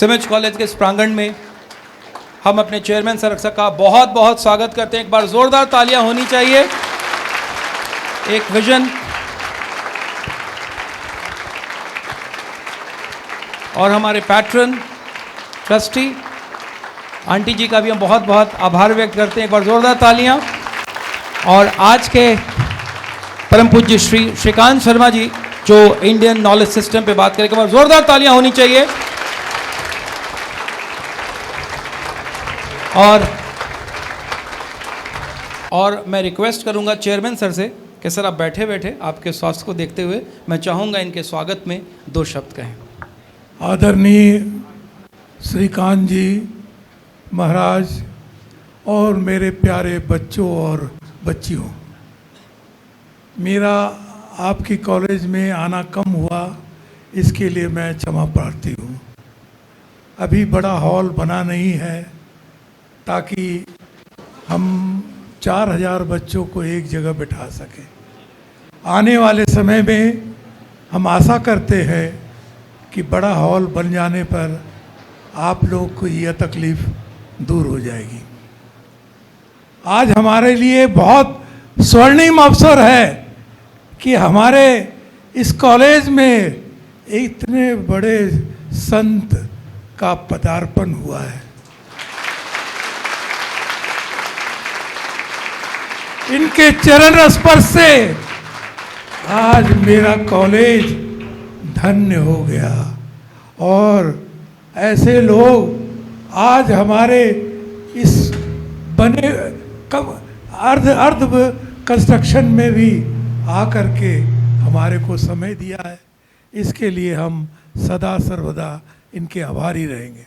सिमिज college के इस प्रांगण में हम अपने चेयरमैन संरक्षक का बहुत बहुत स्वागत करते हैं। एक बार जोरदार तालियां होनी चाहिए। एक विजन और हमारे पैट्रन ट्रस्टी आंटी जी का भी हम बहुत बहुत आभार व्यक्त करते हैं। एक बार जोरदार तालियां। और आज के परम पूज्य श्री श्रीकांत शर्मा जी जो इंडियन नॉलेज सिस्टम पे बात करेंगे, जोरदार तालियां होनी चाहिए। और मैं रिक्वेस्ट करूंगा चेयरमैन सर से कि सर आप बैठे बैठे आपके स्वास्थ्य को देखते हुए मैं चाहूंगा इनके स्वागत में 2 शब्द कहें। आदरणीय श्रीकांत जी महाराज और मेरे प्यारे बच्चों और बच्चियों, मेरा आपकी कॉलेज में आना कम हुआ, इसके लिए मैं क्षमा प्रार्थी हूँ। अभी बड़ा हॉल बना नहीं है ताकि हम 4000 बच्चों को एक जगह बिठा सकें। आने वाले समय में हम आशा करते हैं कि बड़ा हॉल बन जाने पर आप लोग को यह तकलीफ़ दूर हो जाएगी। आज हमारे लिए बहुत स्वर्णिम अवसर है कि हमारे इस कॉलेज में इतने बड़े संत का पदार्पण हुआ है। इनके चरण स्पर्श से आज मेरा कॉलेज धन्य हो गया और ऐसे लोग आज हमारे इस बने अर्ध कंस्ट्रक्शन में भी आकर के हमारे को समय दिया है। इसके लिए हम सदा सर्वदा इनके आभारी रहेंगे।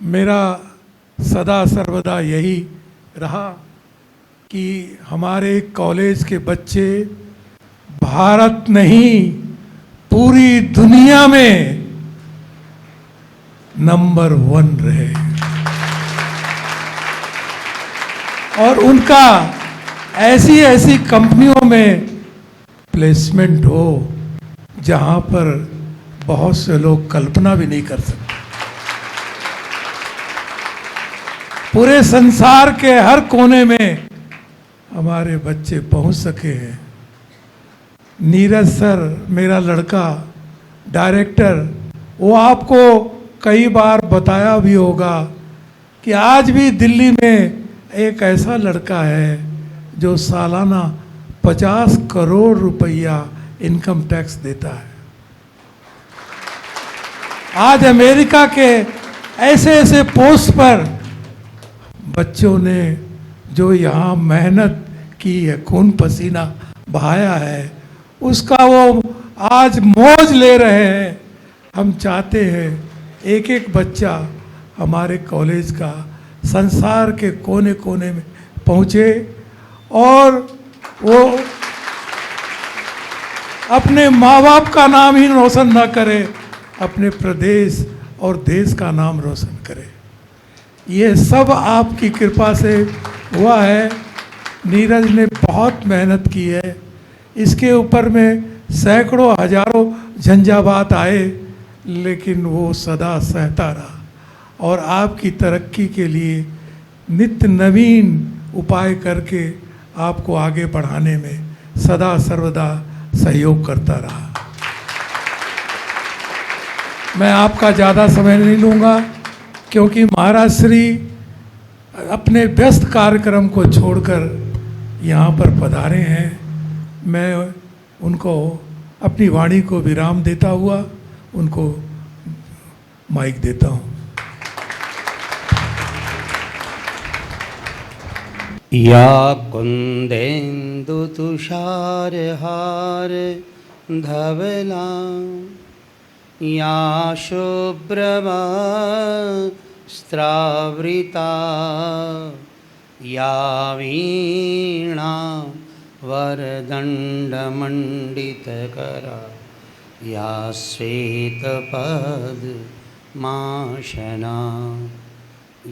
मेरा सदा सर्वदा यही रहा कि हमारे कॉलेज के बच्चे भारत नहीं पूरी दुनिया में नंबर 1 रहे और उनका ऐसी ऐसी कंपनियों में प्लेसमेंट हो जहां पर बहुत से लोग कल्पना भी नहीं कर सकते। पूरे संसार के हर कोने में हमारे बच्चे पहुंच सके हैं। नीरज सर मेरा लड़का डायरेक्टर, वो आपको कई बार बताया भी होगा कि आज भी दिल्ली में एक ऐसा लड़का है जो सालाना 50 करोड़ रुपया इनकम टैक्स देता है। आज अमेरिका के ऐसे ऐसे पोस्ट पर बच्चों ने जो यहाँ मेहनत की है, खून पसीना बहाया है, उसका वो आज मौज ले रहे हैं। हम चाहते हैं एक एक बच्चा हमारे कॉलेज का संसार के कोने कोने में पहुँचे और वो अपने माँ बाप का नाम ही रोशन ना करे, अपने प्रदेश और देश का नाम रोशन करे। ये सब आपकी कृपा से हुआ है। नीरज ने बहुत मेहनत की है, इसके ऊपर में सैकड़ों हजारों झंझावात आए, लेकिन वो सदा सहता रहा और आपकी तरक्की के लिए नित्य नवीन उपाय करके आपको आगे बढ़ाने में सदा सर्वदा सहयोग करता रहा। मैं आपका ज़्यादा समय नहीं लूँगा क्योंकि महाराज श्री अपने व्यस्त कार्यक्रम को छोड़कर यहाँ पर पधारे हैं। मैं उनको अपनी वाणी को विराम देता हुआ उनको माइक देता हूँ। या कुंदेन्दु तुषार हार धवला या शुभ्रमा स्त्रावृता या वीणा वरदण्डमण्डितकरा या श्वेतपद्मासना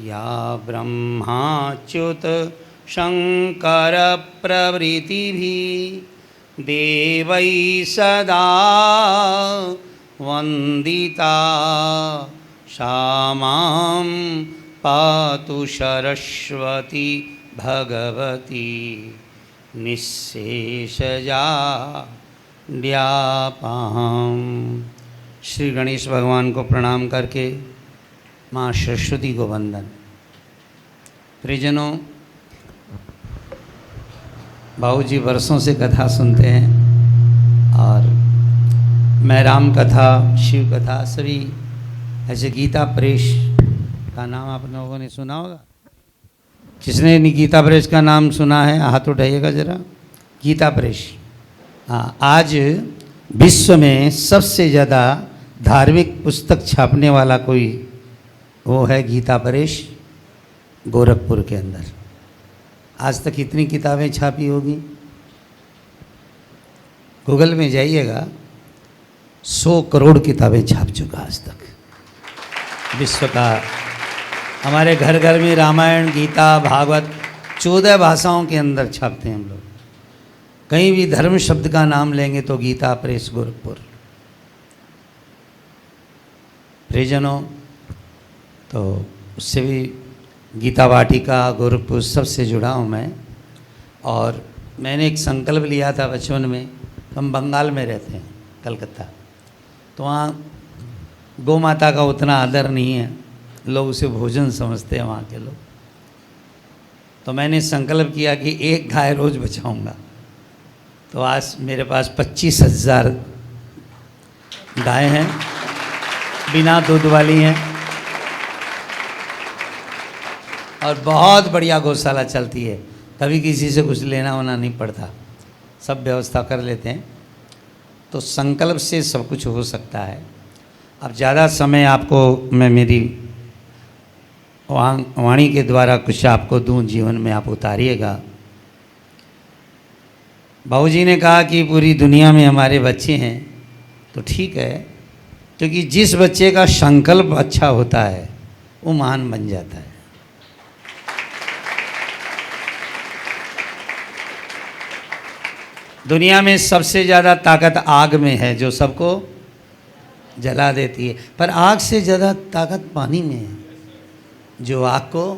या ब्रह्माच्युत शंकर प्रभृतिभिः देवै सदा वंदिता सा मां पातु सरस्वती भगवती निःशेषजा व्यापाम। श्री गणेश भगवान को प्रणाम करके माँ सरस्वती को वंदन। प्रियजनों, बाबूजी वर्षों से कथा सुनते हैं और मैं राम कथा, शिव कथा, सभी ऐसे गीता प्रेस का नाम आप लोगों ने सुना होगा। किसने नहीं गीता प्रेस का नाम सुना है? हाथ उठाइएगा जरा। गीता प्रेस, हाँ, आज विश्व में सबसे ज़्यादा धार्मिक पुस्तक छापने वाला कोई वो है गीता प्रेस, गोरखपुर के अंदर। आज तक कितनी किताबें छापी होगी? गूगल में जाइएगा, 100 करोड़ किताबें छाप चुका आज तक विश्व का। हमारे घर घर में रामायण, गीता, भागवत 14 भाषाओं के अंदर छापते हैं हम लोग। कहीं भी धर्म शब्द का नाम लेंगे तो गीता प्रेस गोरखपुर। प्रियजनों, तो उससे भी गीता वाटिका गोरखपुर सबसे जुड़ा हूँ मैं। और मैंने एक संकल्प लिया था बचपन में। हम बंगाल में रहते हैं, कलकत्ता, तो वहाँ गौ माता का उतना आदर नहीं है, लोग उसे भोजन समझते हैं वहाँ के लोग। तो मैंने संकल्प किया कि एक गाय रोज़ बचाऊँगा। तो आज मेरे पास 25,000 गाय हैं, बिना दूध वाली हैं, और बहुत बढ़िया गौशाला चलती है। कभी किसी से कुछ लेना होना नहीं पड़ता, सब व्यवस्था कर लेते हैं। तो संकल्प से सब कुछ हो सकता है। अब ज़्यादा समय आपको मैं मेरी वाणी के द्वारा कुछ आपको दूँ, जीवन में आप उतारिएगा। बाबूजी ने कहा कि पूरी दुनिया में हमारे बच्चे हैं, तो ठीक है, क्योंकि जिस बच्चे का संकल्प अच्छा होता है वो महान बन जाता है। दुनिया में सबसे ज़्यादा ताकत आग में है, जो सबको जला देती है, पर आग से ज़्यादा ताकत पानी में है, जो आग को,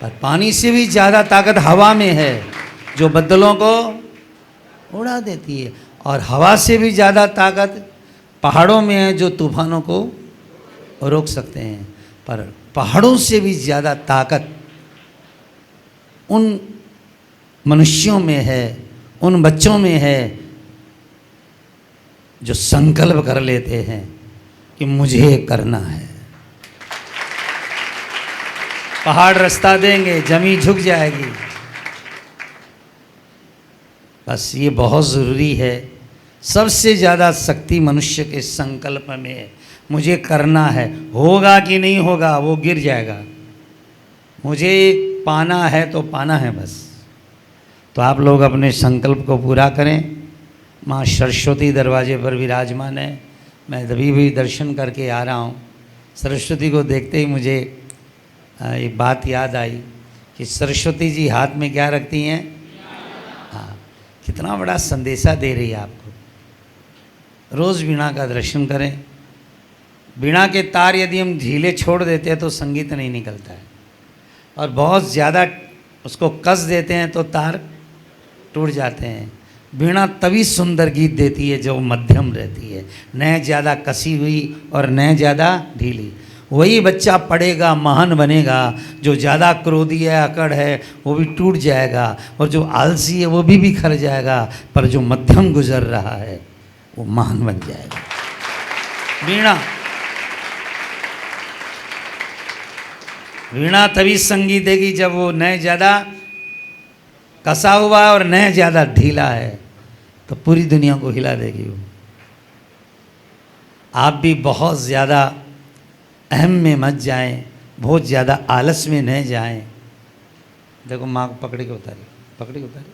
पर पानी से भी ज़्यादा ताकत हवा में है, जो बदलों को उड़ा देती है, और हवा से भी ज़्यादा ताकत पहाड़ों में है, जो तूफानों को रोक सकते हैं। पर पहाड़ों से भी ज़्यादा ताकत उन मनुष्यों में है, उन बच्चों में है जो संकल्प कर लेते हैं कि मुझे करना है। पहाड़ रास्ता देंगे, जमीन झुक जाएगी। बस ये बहुत ज़रूरी है। सबसे ज़्यादा शक्ति मनुष्य के संकल्प में है। मुझे करना है, होगा कि नहीं होगा वो गिर जाएगा। मुझे पाना है तो पाना है बस। तो आप लोग अपने संकल्प को पूरा करें। माँ सरस्वती दरवाजे पर विराजमान है। मैं अभी भी दर्शन करके आ रहा हूँ। सरस्वती को देखते ही मुझे एक बात याद आई कि सरस्वती जी हाथ में क्या रखती हैं? हाँ, कितना बड़ा संदेशा दे रही है आपको। रोज़ वीणा का दर्शन करें। वीणा के तार यदि हम ढीले छोड़ देते हैं तो संगीत नहीं निकलता है, और बहुत ज़्यादा उसको कस देते हैं तो तार टूट जाते हैं। वीणा तभी सुंदर गीत देती है जो मध्यम रहती है, न ज़्यादा कसी हुई और न ज़्यादा ढीली। वही बच्चा पढ़ेगा, महान बनेगा। जो ज़्यादा क्रोधी है, अकड़ है, वो भी टूट जाएगा, और जो आलसी है वो भी बिखर जाएगा। पर जो मध्यम गुजर रहा है वो महान बन जाएगा। वीणा तभी संगीत देगी जब वो न ज़्यादा कसा हुआ और न ज़्यादा ढीला है, तो पूरी दुनिया को हिला देगी वो। आप भी बहुत ज़्यादा अहम में मत जाएं, बहुत ज़्यादा आलस में न जाएं। देखो माँ को पकड़ के उतारी, पकड़ के उतारी।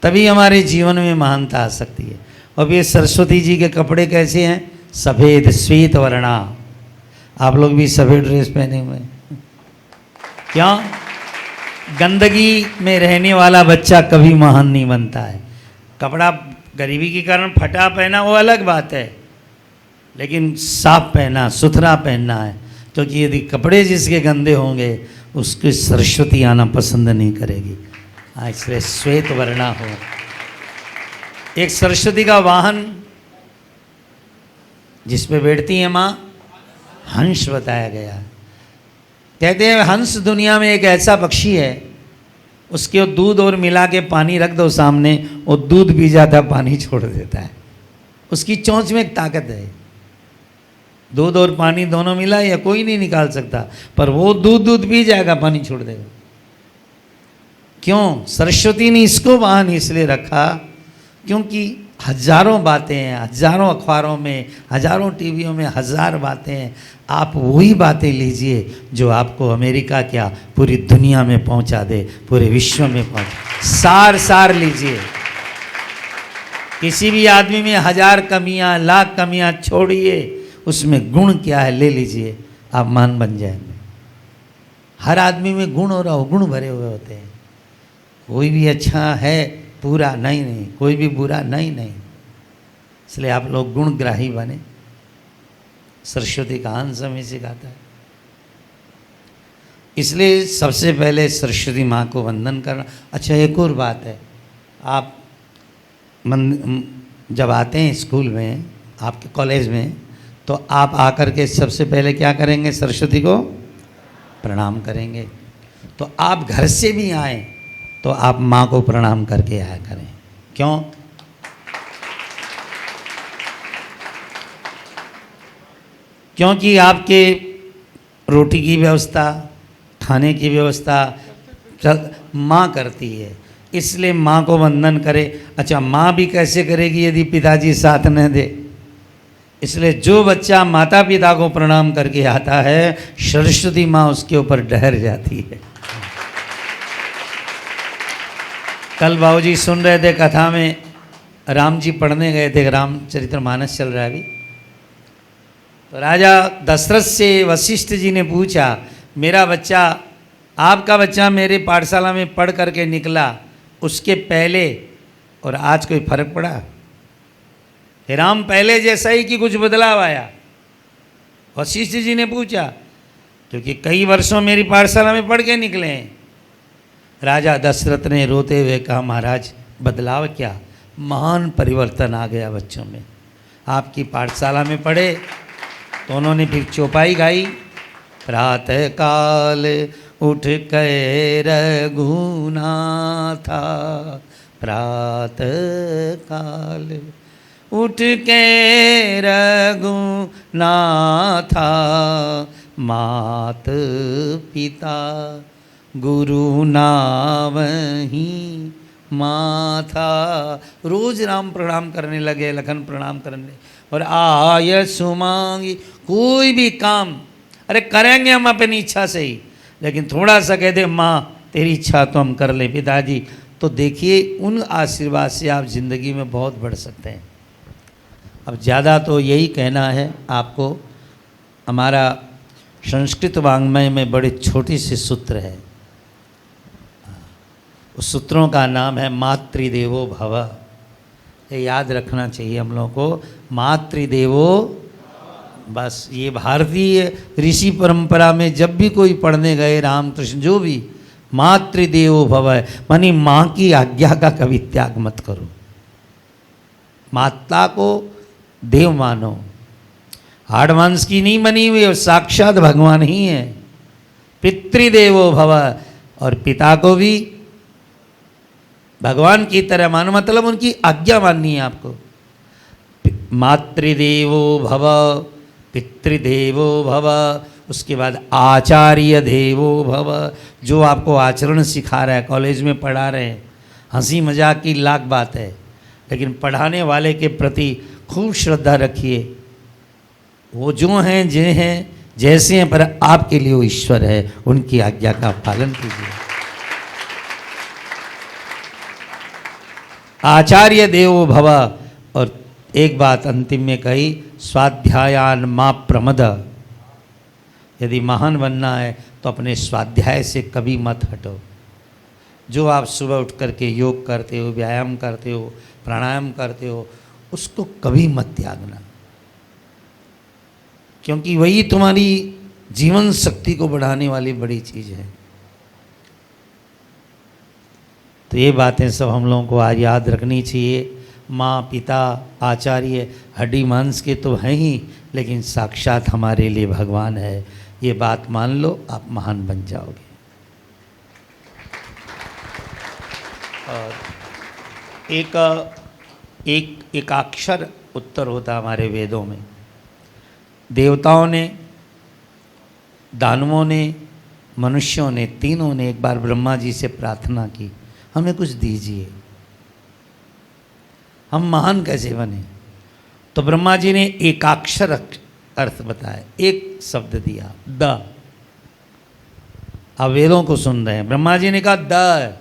तभी हमारे जीवन में महानता आ सकती है। और ये सरस्वती जी के कपड़े कैसे हैं? सफ़ेद श्वेत वर्णा। आप लोग भी सफ़ेद ड्रेस पहने हुए हैं। क्यों? गंदगी में रहने वाला बच्चा कभी महान नहीं बनता है। कपड़ा गरीबी के कारण फटा पहना वो अलग बात है, लेकिन साफ पहना, सुथरा पहनना है, क्योंकि यदि कपड़े जिसके गंदे होंगे उसकी सरस्वती आना पसंद नहीं करेगी। इसलिए श्वेत वर्णा हो। एक सरस्वती का वाहन जिस पे बैठती है माँ, हंस बताया गया। कहते हैं हंस दुनिया में एक ऐसा पक्षी है, उसके दूध और मिला के पानी रख दो सामने, वो दूध पी जाता, पानी छोड़ देता है। उसकी चोंच में एक ताकत है। दूध और पानी दोनों मिला या कोई नहीं निकाल सकता, पर वो दूध पी जाएगा, पानी छोड़ देगा। क्यों? सरस्वती ने इसको वाहन इसलिए रखा क्योंकि हजारों बातें हैं, हजारों अखबारों में, हजारों टीवियों में हजार बातें हैं। आप वही बातें लीजिए जो आपको अमेरिका क्या पूरी दुनिया में पहुंचा दे, पूरे विश्व में पहुंचा। सार लीजिए। किसी भी आदमी में हजार कमियां, लाख कमियां छोड़िए, उसमें गुण क्या है ले लीजिए, आप मान बन जाएंगे। हर आदमी में गुण और अवगुण भरे हुए होते हैं। कोई भी अच्छा है पूरा नहीं, कोई भी बुरा नहीं। इसलिए आप लोग गुणग्राही बने। सरस्वती का अंश हमें सिखाता है। इसलिए सबसे पहले सरस्वती माँ को वंदन करना। अच्छा, एक और बात है, आप जब आते हैं स्कूल में, आपके कॉलेज में, तो आप आकर के सबसे पहले क्या करेंगे? सरस्वती को प्रणाम करेंगे। तो आप घर से भी आए तो आप माँ को प्रणाम करके आया करें। क्यों? क्योंकि आपके रोटी की व्यवस्था, खाने की व्यवस्था माँ करती है, इसलिए माँ को वंदन करें। अच्छा, माँ भी कैसे करेगी यदि पिताजी साथ न दे? इसलिए जो बच्चा माता पिता को प्रणाम करके आता है, सरस्वती माँ उसके ऊपर ठहर जाती है। कल बाबूजी सुन रहे थे कथा में, राम जी पढ़ने गए थे, रामचरितमानस चल रहा है अभी। तो राजा दशरथ से वशिष्ठ जी ने पूछा, मेरा बच्चा, आपका बच्चा मेरे पाठशाला में पढ़ करके निकला, उसके पहले और आज कोई फर्क पड़ा? हे राम, पहले जैसा ही कि कुछ बदलाव आया? वशिष्ठ जी ने पूछा, क्योंकि कई वर्षों मेरी पाठशाला में पढ़ के निकले हैं। राजा दशरथ ने रोते हुए कहा, महाराज बदलाव क्या, महान परिवर्तन आ गया बच्चों में। आपकी पाठशाला में पढ़े तो उन्होंने फिर चौपाई गाई, प्रातः काल उठ के रघुनाथा, प्रातः काल उठ के रघुनाथा, मात पिता गुरु नावही माथा। रोज राम प्रणाम करने लगे, लखन प्रणाम करने, और आय सुमांगी, कोई भी काम अरे करेंगे हम अपनी इच्छा से ही, लेकिन थोड़ा सा कहते माँ तेरी इच्छा तो हम कर लें पिताजी, तो देखिए उन आशीर्वाद से आप जिंदगी में बहुत बढ़ सकते हैं। अब ज़्यादा तो यही कहना है आपको। हमारा संस्कृत वाङ्मय में बड़े छोटी सी सूत्र है, उस सूत्रों का नाम है मातृदेवो भव। ये याद रखना चाहिए हम लोगों को, मातृदेवो। बस ये भारतीय ऋषि परंपरा में जब भी कोई पढ़ने गए, रामकृष्ण जो भी, मातृदेवो भव है, मानी माँ की आज्ञा का कभी त्याग मत करो। माता को देव मानो, हाड़वंश की नहीं बनी हुई, और साक्षात भगवान ही है। पितृदेवो भव, और पिता को भी भगवान की तरह मानो, मतलब उनकी आज्ञा माननी है आपको। मातृदेवो भव, पितृदेवो भव, उसके बाद आचार्य देवो भव, जो आपको आचरण सिखा रहा है, कॉलेज में पढ़ा रहे हैं। हंसी मजाक की लाख बात है, लेकिन पढ़ाने वाले के प्रति खूब श्रद्धा रखिए। वो जो हैं, जे हैं, जैसे हैं, पर आपके लिए वो ईश्वर है, उनकी आज्ञा का पालन कीजिए। आचार्य देवो भव, और एक बात अंतिम में कही, स्वाध्यायान मां प्रमद, यदि महान बनना है तो अपने स्वाध्याय से कभी मत हटो। जो आप सुबह उठ करके योग करते हो, व्यायाम करते हो, प्राणायाम करते हो, उसको कभी मत त्यागना, क्योंकि वही तुम्हारी जीवन शक्ति को बढ़ाने वाली बड़ी चीज़ है। तो ये बातें सब हम लोगों को आज याद रखनी चाहिए। माँ, पिता, आचार्य हड्डी मांस के तो हैं ही, लेकिन साक्षात हमारे लिए भगवान है। ये बात मान लो, आप महान बन जाओगे। और एक एकाक्षर उत्तर होता हमारे वेदों में। देवताओं ने, दानवों ने, मनुष्यों ने, तीनों ने एक बार ब्रह्मा जी से प्रार्थना की, हमें कुछ दीजिए, हम महान कैसे बने। तो ब्रह्मा जी ने एकाक्षर अर्थ बताया, एक शब्द दिया, द। आप वेदों को सुन रहे हैं। ब्रह्मा जी ने कहा द।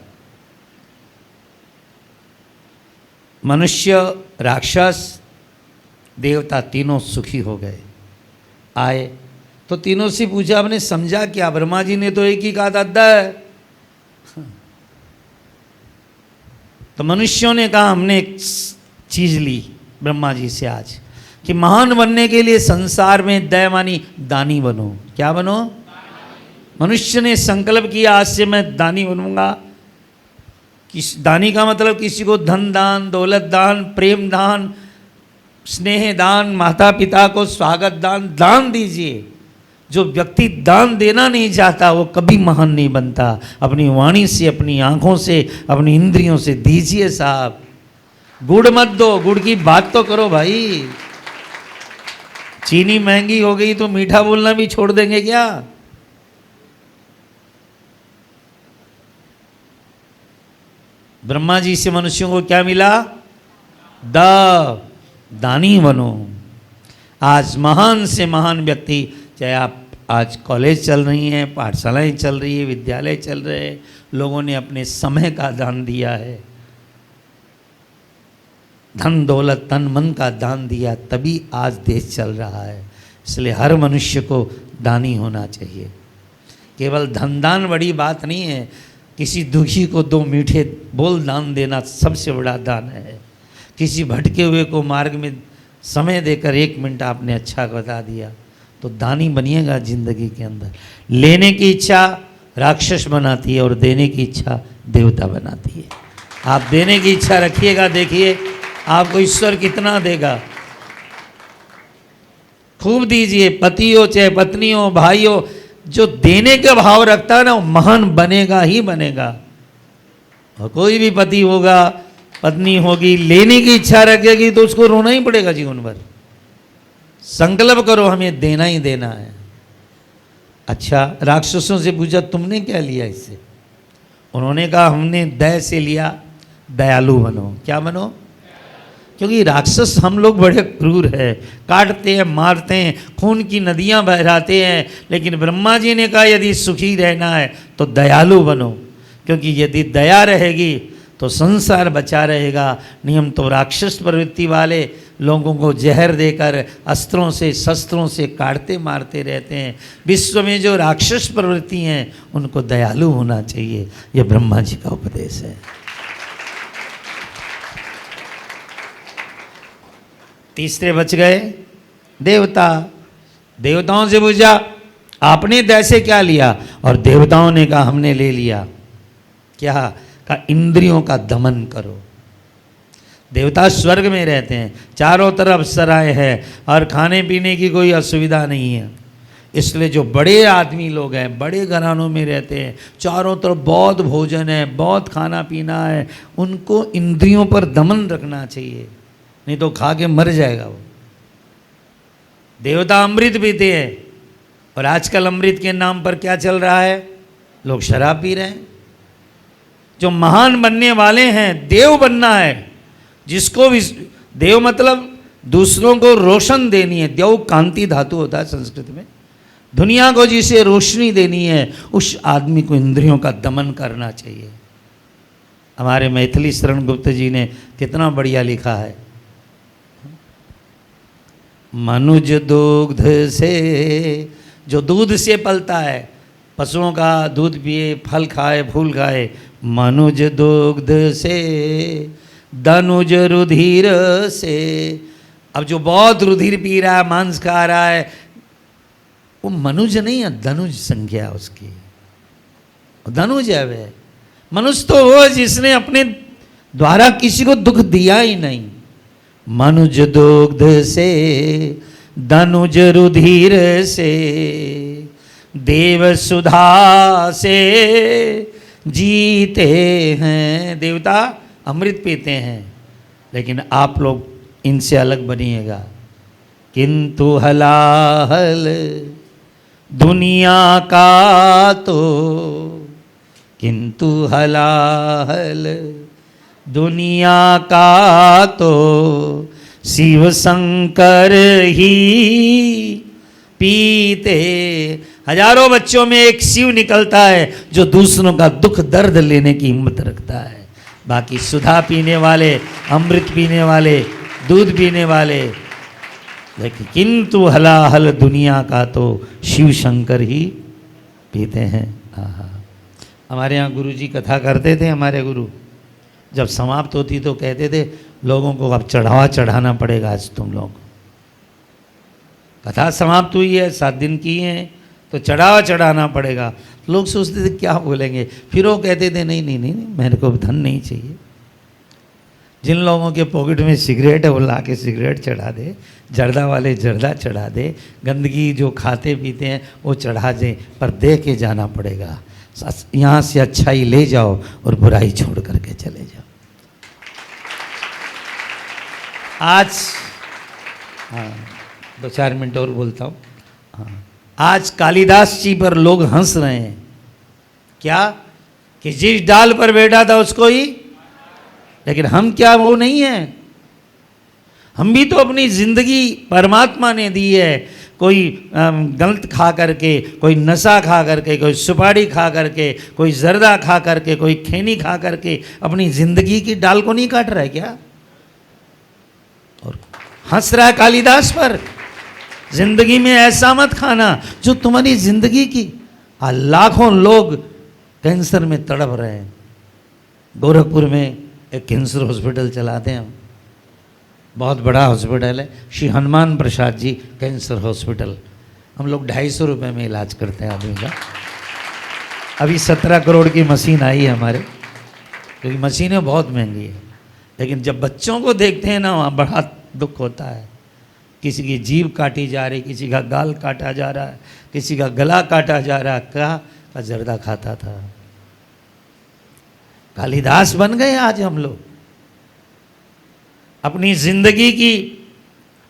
मनुष्य, राक्षस, देवता तीनों सुखी हो गए। आए तो तीनों से पूछा, आपने समझा क्या? ब्रह्मा जी ने तो एक ही कहा था द। तो मनुष्यों ने कहा, हमने एक चीज ली ब्रह्मा जी से आज, कि महान बनने के लिए संसार में दया मानी दानी बनो। क्या बनो? मनुष्य ने संकल्प किया, आज से मैं दानी बनूंगा। दानी का मतलब किसी को धन दान, दौलत दान, प्रेम दान, स्नेह दान, माता पिता को स्वागत दान, दान दीजिए। जो व्यक्ति दान देना नहीं चाहता वो कभी महान नहीं बनता। अपनी वाणी से, अपनी आंखों से, अपनी इंद्रियों से दीजिए साहब। गुड़ मत दो, गुड़ की बात तो करो भाई। चीनी महंगी हो गई तो मीठा बोलना भी छोड़ देंगे क्या? ब्रह्मा जी से मनुष्यों को क्या मिला? दानी बनो। आज महान से महान व्यक्ति, चाहे आप आज कॉलेज चल रही हैं, पाठशालाएं चल रही है, विद्यालय चल रहे हैं, लोगों ने अपने समय का दान दिया है, धन दौलत तन मन का दान दिया, तभी आज देश चल रहा है। इसलिए हर मनुष्य को दानी होना चाहिए। केवल धन दान बड़ी बात नहीं है, किसी दुखी को 2 मीठे बोल दान देना सबसे बड़ा दान है। किसी भटके हुए को मार्ग में समय देकर 1 मिनट आपने अच्छा बता दिया तो दानी बनिएगा जिंदगी के अंदर। लेने की इच्छा राक्षस बनाती है और देने की इच्छा देवता बनाती है। आप देने की इच्छा रखिएगा, देखिए आपको ईश्वर कितना देगा। खूब दीजिए, पति हो चाहे पत्नी हो, भाई हो, जो देने का भाव रखता है ना वो महान बनेगा ही बनेगा। और कोई भी पति होगा, पत्नी होगी, लेने की इच्छा रखेगी तो उसको रोना ही पड़ेगा जीवन भर। संकल्प करो हमें देना ही देना है। अच्छा, राक्षसों से पूछा तुमने क्या लिया इससे? उन्होंने कहा हमने दया से लिया, दयालु बनो। क्या बनो? क्योंकि राक्षस हम लोग बड़े क्रूर हैं, काटते हैं, मारते हैं, खून की नदियां बहराते हैं। लेकिन ब्रह्मा जी ने कहा यदि सुखी रहना है तो दयालु बनो, क्योंकि यदि दया रहेगी तो संसार बचा रहेगा। नियम तो राक्षस प्रवृत्ति वाले लोगों को जहर देकर अस्त्रों से, शस्त्रों से काटते मारते रहते हैं। विश्व में जो राक्षस प्रवृत्ति हैं उनको दयालु होना चाहिए। यह ब्रह्मा जी का उपदेश है। तीसरे बच गए देवता। देवताओं से पूछा आपने दया से क्या लिया? और देवताओं ने कहा हमने ले लिया क्या? कहा इंद्रियों का दमन करो। देवता स्वर्ग में रहते हैं, चारों तरफ सराय है और खाने पीने की कोई असुविधा नहीं है। इसलिए जो बड़े आदमी लोग हैं, बड़े घरानों में रहते हैं, चारों तरफ बहुत भोजन है, बहुत खाना पीना है, उनको इंद्रियों पर दमन रखना चाहिए, नहीं तो खा के मर जाएगा वो। देवता अमृत पीते हैं और आजकल अमृत के नाम पर क्या चल रहा है? लोग शराब पी रहे हैं। जो महान बनने वाले हैं, देव बनना है, जिसको भी देव मतलब दूसरों को रोशन देनी है। देव कांति धातु होता है संस्कृत में। दुनिया को जिसे रोशनी देनी है उस आदमी को इंद्रियों का दमन करना चाहिए। हमारे मैथिली शरण गुप्त जी ने कितना बढ़िया लिखा है। मनुज दुग्ध से जो दूध से पलता है, पशुओं का दूध पिए, फल खाए, फूल खाए। मनुज दुग्ध से धनुज रुधिर से। अब जो बहुत रुधिर पी रहा है, मांस खा रहा है, वो मनुज नहीं है, धनुज संज्ञा है उसकी, धनुज है वह। मनुष्य तो वो जिसने अपने द्वारा किसी को दुख दिया ही नहीं। मनुज दुग्ध से धनुज रुधिर से देव सुधा से जीते हैं। देवता अमृत पीते हैं, लेकिन आप लोग इनसे अलग बनिएगा। किंतु हलाहल दुनिया का तो, किंतु हलाहल दुनिया का तो शिव शंकर ही पीते। हजारों बच्चों में एक शिव निकलता है जो दूसरों का दुख दर्द लेने की हिम्मत रखता है। बाकी सुधा पीने वाले, अमृत पीने वाले, दूध पीने वाले, लेकिन किंतु हलाहल दुनिया का तो शिव शंकर ही पीते हैं। हमारे यहाँ गुरुजी कथा करते थे। हमारे गुरु जब समाप्त होती तो कहते थे लोगों को अब चढ़ावा चढ़ाना पड़ेगा। आज तुम लोग कथा समाप्त हुई है, 7 दिन की हैं, तो चढ़ावा चढ़ाना पड़ेगा। लोग सोचते थे क्या बोलेंगे, फिर वो कहते थे नहीं नहीं नहीं, नहीं मेरे को धन नहीं चाहिए। जिन लोगों के पॉकेट में सिगरेट है वो ला के सिगरेट चढ़ा दे, जर्दा वाले जर्दा चढ़ा दे, गंदगी जो खाते पीते हैं वो चढ़ा दे, पर दे के जाना पड़ेगा। यहाँ से अच्छाई ले जाओ और बुराई छोड़ करके चले जाओ। आज हाँ 2-4 मिनट और बोलता हूँ। हाँ, आज कालिदास जी पर लोग हंस रहे हैं। क्या कि जिस डाल पर बैठा था उसको ही, लेकिन हम क्या वो नहीं है? हम भी तो अपनी जिंदगी परमात्मा ने दी है। कोई गलत खा करके, कोई नशा खा करके, कोई सुपारी खा करके, कोई जर्दा खा करके, कोई खैनी खा करके अपनी जिंदगी की डाल को नहीं काट रहा है क्या? और हंस रहा है कालिदास पर। जिंदगी में ऐसा मत खाना जो तुम्हारी जिंदगी की। लाखों लोग कैंसर में तड़प रहे हैं। गोरखपुर में एक कैंसर हॉस्पिटल चलाते हैं हम, बहुत बड़ा हॉस्पिटल है, श्री हनुमान प्रसाद जी कैंसर हॉस्पिटल। हम लोग 250 रुपये में इलाज करते हैं आदमी का। अभी 17 करोड़ की मशीन आई है हमारे, क्योंकि मशीनें बहुत महंगी है। लेकिन जब बच्चों को देखते हैं ना, वहाँ बड़ा दुख होता है। किसी की जीभ काटी जा रही, किसी का गाल काटा जा रहा है, किसी का गला काटा जा रहा है। का जर्दा खाता था। कालिदास बन गए आज हम लोग। अपनी जिंदगी की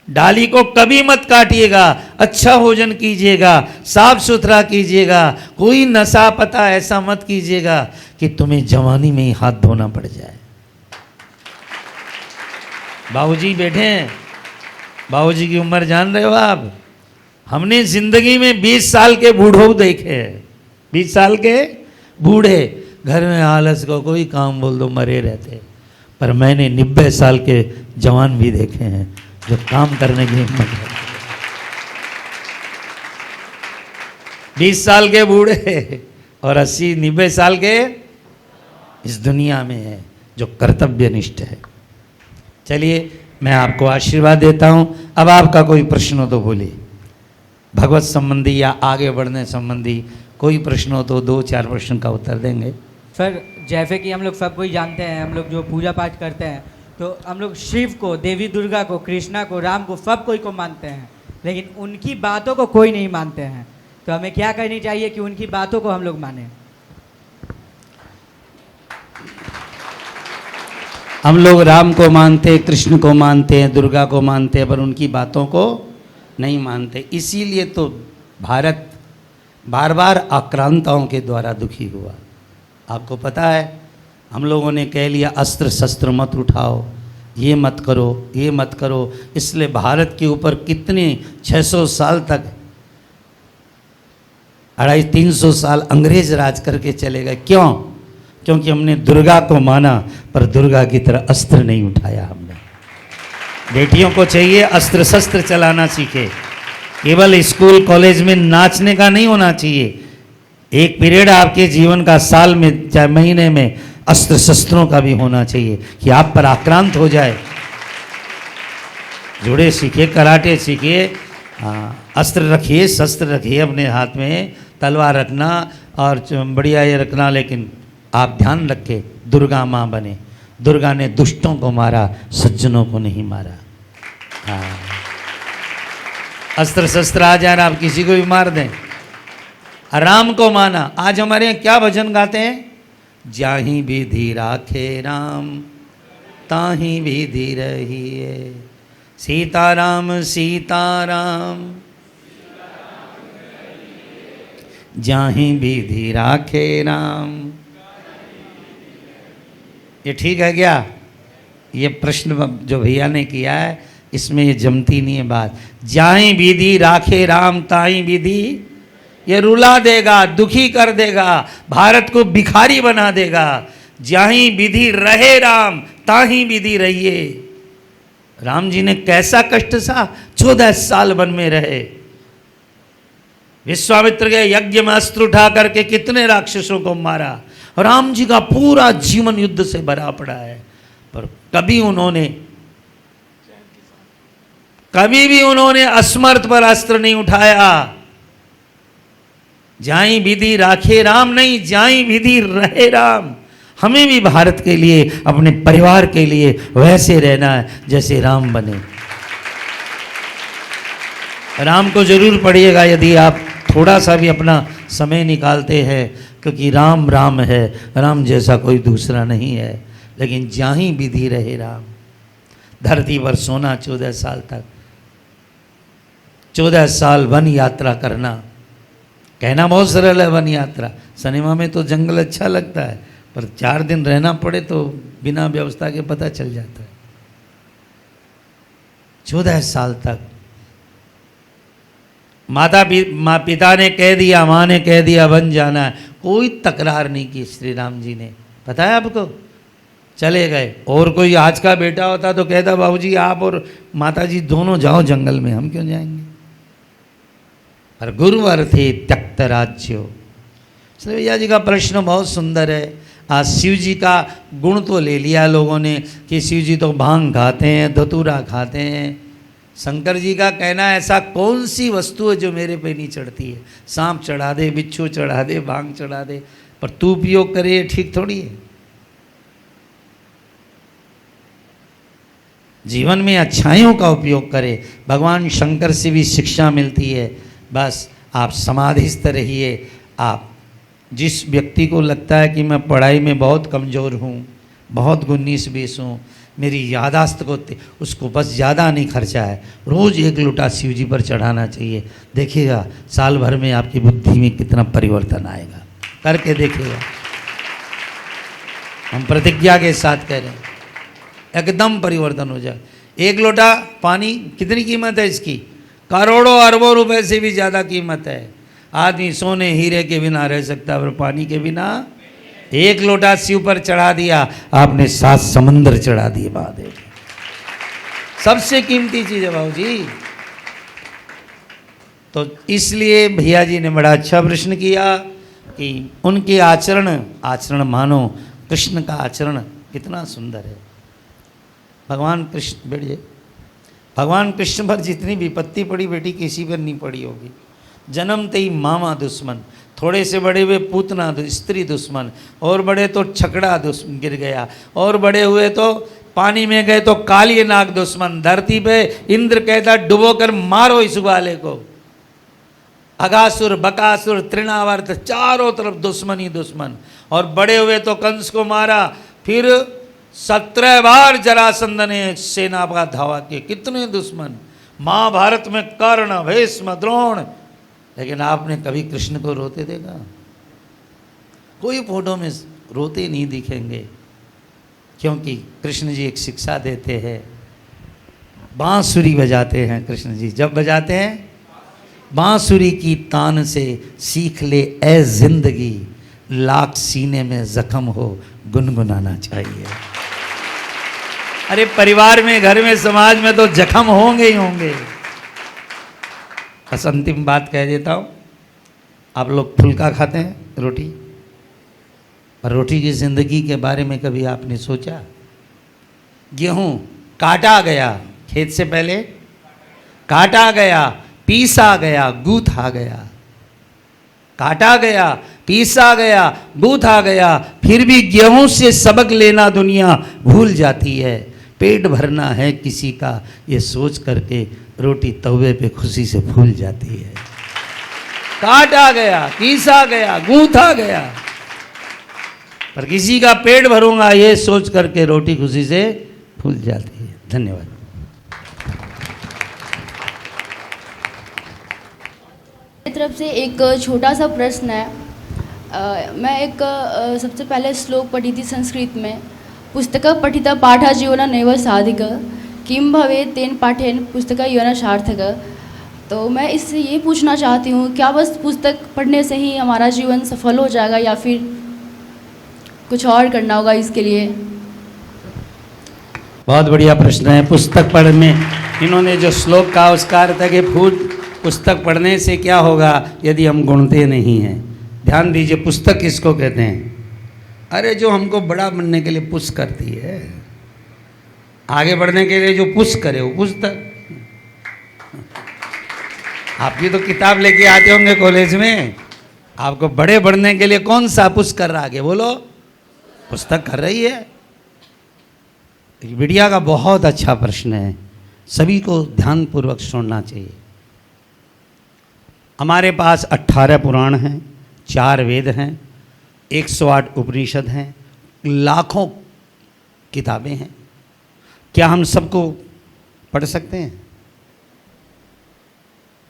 डाली को कभी मत काटिएगा। अच्छा भोजन कीजिएगा, साफ सुथरा कीजिएगा। कोई नशा पता ऐसा मत कीजिएगा कि तुम्हें जवानी में ही हाथ धोना पड़ जाए। बाबूजी बैठे हैं, बाबूजी की उम्र जान रहे हो आप? हमने जिंदगी में 20 साल के बूढ़ों देखे हैं। 20 साल के बूढ़े घर में आलस को कोई काम बोल दो मरे रहते। पर मैंने 90 साल के जवान भी देखे हैं जो काम करने की हिम्मत है। 20 साल के बूढ़े और 80-90 साल के इस दुनिया में है जो कर्तव्यनिष्ठ है। चलिए मैं आपको आशीर्वाद देता हूं। अब आपका कोई प्रश्न हो तो बोलिए, भगवत संबंधी या आगे बढ़ने संबंधी कोई प्रश्न हो तो 2-4 प्रश्न का उत्तर देंगे। सर जैसे कि हम लोग सब कोई जानते हैं, हम लोग जो पूजा पाठ करते हैं तो हम लोग शिव को, देवी दुर्गा को, कृष्णा को, राम को, सब कोई को मानते हैं, लेकिन उनकी बातों को कोई नहीं मानते हैं। तो हमें क्या करनी चाहिए कि उनकी बातों को हम लोग माने? हम लोग राम को मानते, कृष्ण को मानते हैं, दुर्गा को मानते हैं, पर उनकी बातों को नहीं मानते। इसीलिए तो भारत बार बार आक्रांताओं के द्वारा दुखी हुआ। आपको पता है, हम लोगों ने कह लिया अस्त्र शस्त्र मत उठाओ, ये मत करो, ये मत करो। इसलिए भारत के ऊपर कितने 600 साल तक, 250-300 साल अंग्रेज राज करके चले गए। क्यों? क्योंकि हमने दुर्गा को माना, पर दुर्गा की तरह अस्त्र नहीं उठाया हमने। बेटियों को चाहिए अस्त्र शस्त्र चलाना सीखे। केवल स्कूल कॉलेज में नाचने का नहीं होना चाहिए। एक पीरियड आपके जीवन का, साल में चाहे महीने में, अस्त्र शस्त्रों का भी होना चाहिए कि आप पर आक्रांत हो जाए। जुड़े सीखिए, कराटे सीखिए, अस्त्र रखिए, शस्त्र रखिए अपने हाथ में, तलवार रखना और बढ़िया ये रखना, लेकिन आप ध्यान रखें दुर्गा माँ बने। दुर्गा ने दुष्टों को मारा, सज्जनों को नहीं मारा। हाँ, अस्त्र शस्त्र आ जाए, आप किसी को भी मार दें। राम को माना। आज हमारे यहाँ क्या भजन गाते हैं? जाही विधि राखे राम, ताही विधि रहिए, सीताराम सीताराम, जाही विधि राखे राम। ये ठीक है क्या? ये प्रश्न जो भैया ने किया है, इसमें ये जमती नहीं है बात। जाही विधि राखे राम, ताही विधि, ये रुला देगा, दुखी कर देगा, भारत को भिखारी बना देगा। जाही विधि रहे राम, ताही विधि रहिए। राम जी ने कैसा कष्ट सहा, 14 साल वन में रहे। विश्वामित्र के यज्ञ में अस्त्र उठा करके कितने राक्षसों को मारा। राम जी का पूरा जीवन युद्ध से भरा पड़ा है, पर कभी भी उन्होंने असमर्थ पर अस्त्र नहीं उठाया। जाई विधि राखे राम नहीं, जाई विधि रहे राम। हमें भी भारत के लिए, अपने परिवार के लिए वैसे रहना है जैसे राम बने। राम को जरूर पढ़िएगा यदि आप थोड़ा सा भी अपना समय निकालते हैं, क्योंकि राम राम है, राम जैसा कोई दूसरा नहीं है। लेकिन जाही विधि रहे राम। धरती पर सोना 14 साल तक, 14 साल वन यात्रा करना। कहना बहुत सरल है वन यात्रा, सिनेमा में तो जंगल अच्छा लगता है, पर 4 दिन रहना पड़े तो बिना व्यवस्था के पता चल जाता है। 14 साल तक माँ पिता ने कह दिया, माँ ने कह दिया वन जाना है, कोई तकरार नहीं की श्री राम जी ने। पता है आपको? चले गए। और कोई आज का बेटा होता तो कहता बाबूजी आप और माता जी दोनों जाओ जंगल में, हम क्यों जाएंगे। और गुरुवर थे त्यक्त राज्यो। इसलिए भैया जी का प्रश्न बहुत सुंदर है। आज शिव जी का गुण तो ले लिया लोगों ने कि शिव जी तो भांग खाते हैं, धतूरा खाते हैं। शंकर जी का कहना है ऐसा कौन सी वस्तु है जो मेरे पे नहीं चढ़ती है। सांप चढ़ा दे, बिच्छू चढ़ा दे, भांग चढ़ा दे, पर तू उपयोग करे ठीक थोड़ी है। जीवन में अच्छाइयों का उपयोग करे। भगवान शंकर से भी शिक्षा मिलती है। बस आप समाधिस्थ रहिए। आप जिस व्यक्ति को लगता है कि मैं पढ़ाई में बहुत कमज़ोर हूँ, बहुत 19-20 हूँ, मेरी यादाश्त को, उसको बस ज़्यादा नहीं खर्चा है, रोज़ 1 लोटा शिव जी पर चढ़ाना चाहिए। देखिएगा साल भर में आपकी बुद्धि में कितना परिवर्तन आएगा। करके देखिएगा। हम प्रतिज्ञा के साथ कह रहे हैं, एकदम परिवर्तन हो जाए। 1 लोटा पानी कितनी कीमत है इसकी? करोड़ों अरबों रुपए से भी ज़्यादा कीमत है। आदमी सोने हीरे के बिना रह सकता है, पर पानी के बिना। 1 लोटा शिव पर चढ़ा दिया, आपने 7 समंदर चढ़ा दिए महादेव। सबसे कीमती चीज़ है बाबू जी। तो इसलिए भैया जी ने बड़ा अच्छा प्रश्न किया कि उनके आचरण मानो। कृष्ण का आचरण कितना सुंदर है। भगवान कृष्ण बैठिए। भगवान कृष्ण पर जितनी विपत्ति पड़ी बेटी किसी पर नहीं पड़ी होगी। जन्मते ही मामा दुश्मन, थोड़े से बड़े हुए पूतना स्त्री दुश्मन, और बड़े तो छकड़ा दुश्मन गिर गया, और बड़े हुए तो पानी में गए तो काली नाग दुश्मन। धरती पे इंद्र कहता डुबो कर मारो इस वाले को। अगासुर, बकासुर, तृणावर्त, चारों तरफ दुश्मन ही दुश्मन। और बड़े हुए तो कंस को मारा, फिर 17 बार जरासंध ने सेना का धावा किए। कितने दुश्मन। महाभारत में कर्ण, भीष्म, द्रोण, लेकिन आपने कभी कृष्ण को रोते देखा? कोई फोटो में रोते नहीं दिखेंगे, क्योंकि कृष्ण जी एक शिक्षा देते हैं। बांसुरी बजाते हैं कृष्ण जी। जब बजाते हैं बांसुरी की तान से सीख ले ए जिंदगी, लाख सीने में जख्म हो गुनगुनाना चाहिए। अरे परिवार में, घर में, समाज में तो जख्म होंगे ही होंगे। बस अंतिम बात कह देता हूँ, आप लोग फुल्का खाते हैं रोटी, पर रोटी की ज़िंदगी के बारे में कभी आपने सोचा? गेहूँ काटा गया, खेत से पहले काटा गया, पीसा गया, गूथा गया, काटा गया, पीसा गया, गूथा गया, फिर भी गेहूं से सबक लेना दुनिया भूल जाती है। पेट भरना है किसी का ये सोच करके रोटी तवे पे खुशी से फूल जाती है। काटा गया, पीसा गया, गूथा गया, पर किसी का पेट भरूंगा ये सोच करके रोटी खुशी से फूल जाती है। धन्यवाद। मेरी तरफ से एक छोटा सा प्रश्न है। मैं एक सबसे पहले श्लोक पढ़ी थी संस्कृत में, पुस्तक पठिता पाठा जीवना नैव साधिक किम भवे तेन पाठेन पुस्तक जीवना सार्थक। तो मैं इससे ये पूछना चाहती हूँ, क्या बस पुस्तक पढ़ने से ही हमारा जीवन सफल हो जाएगा या फिर कुछ और करना होगा इसके लिए? बहुत बढ़िया प्रश्न है। पुस्तक पढ़ने, इन्होंने जो श्लोक कहा उसका अर्थ है कि पुस्तक पढ़ने से क्या होगा यदि हम गुणते नहीं हैं। ध्यान दीजिए, पुस्तक किसको कहते हैं? अरे जो हमको बड़ा बनने के लिए पुश करती है, आगे बढ़ने के लिए जो पुश करे वो पुस्तक। आप भी तो किताब लेके आते होंगे कॉलेज में, आपको बड़े बढ़ने के लिए कौन सा पुश कर रहा है? आगे बोलो, पुस्तक कर रही है। विद्या का बहुत अच्छा प्रश्न है, सभी को ध्यानपूर्वक सुनना चाहिए। हमारे पास 18 पुराण हैं, 4 वेद हैं, 108 उपनिषद हैं, लाखों किताबें हैं। क्या हम सबको पढ़ सकते हैं?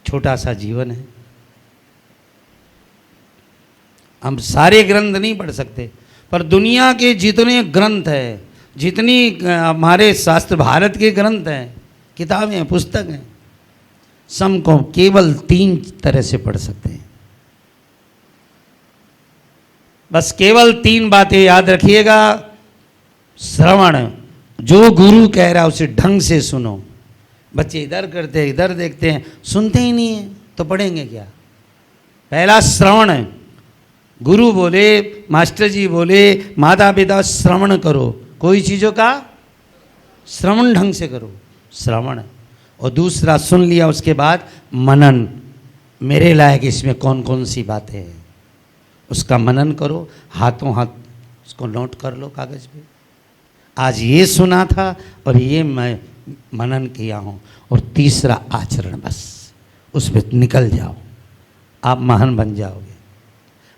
छोटा सा जीवन है, हम सारे ग्रंथ नहीं पढ़ सकते, पर दुनिया के जितने ग्रंथ हैं, जितनी हमारे शास्त्र भारत के ग्रंथ हैं, किताबें हैं, पुस्तक हैं, सब को केवल 3 तरह से पढ़ सकते हैं। बस केवल 3 बातें याद रखिएगा। श्रवण, जो गुरु कह रहा है उसे ढंग से सुनो। बच्चे इधर करते हैं, इधर देखते हैं, सुनते ही नहीं है तो पढ़ेंगे क्या? पहला श्रवण है, गुरु बोले, मास्टर जी बोले, माता पिता, श्रवण करो, कोई चीज़ों का श्रवण ढंग से करो, श्रवण। और दूसरा सुन लिया, उसके बाद मनन, मेरे लायक इसमें कौन कौन सी बातें हैं, उसका मनन करो, हाथों हाथ उसको नोट कर लो कागज़ पे। आज ये सुना था और ये मैं मनन किया हूँ। और तीसरा आचरण, बस उस पर निकल जाओ, आप महान बन जाओगे।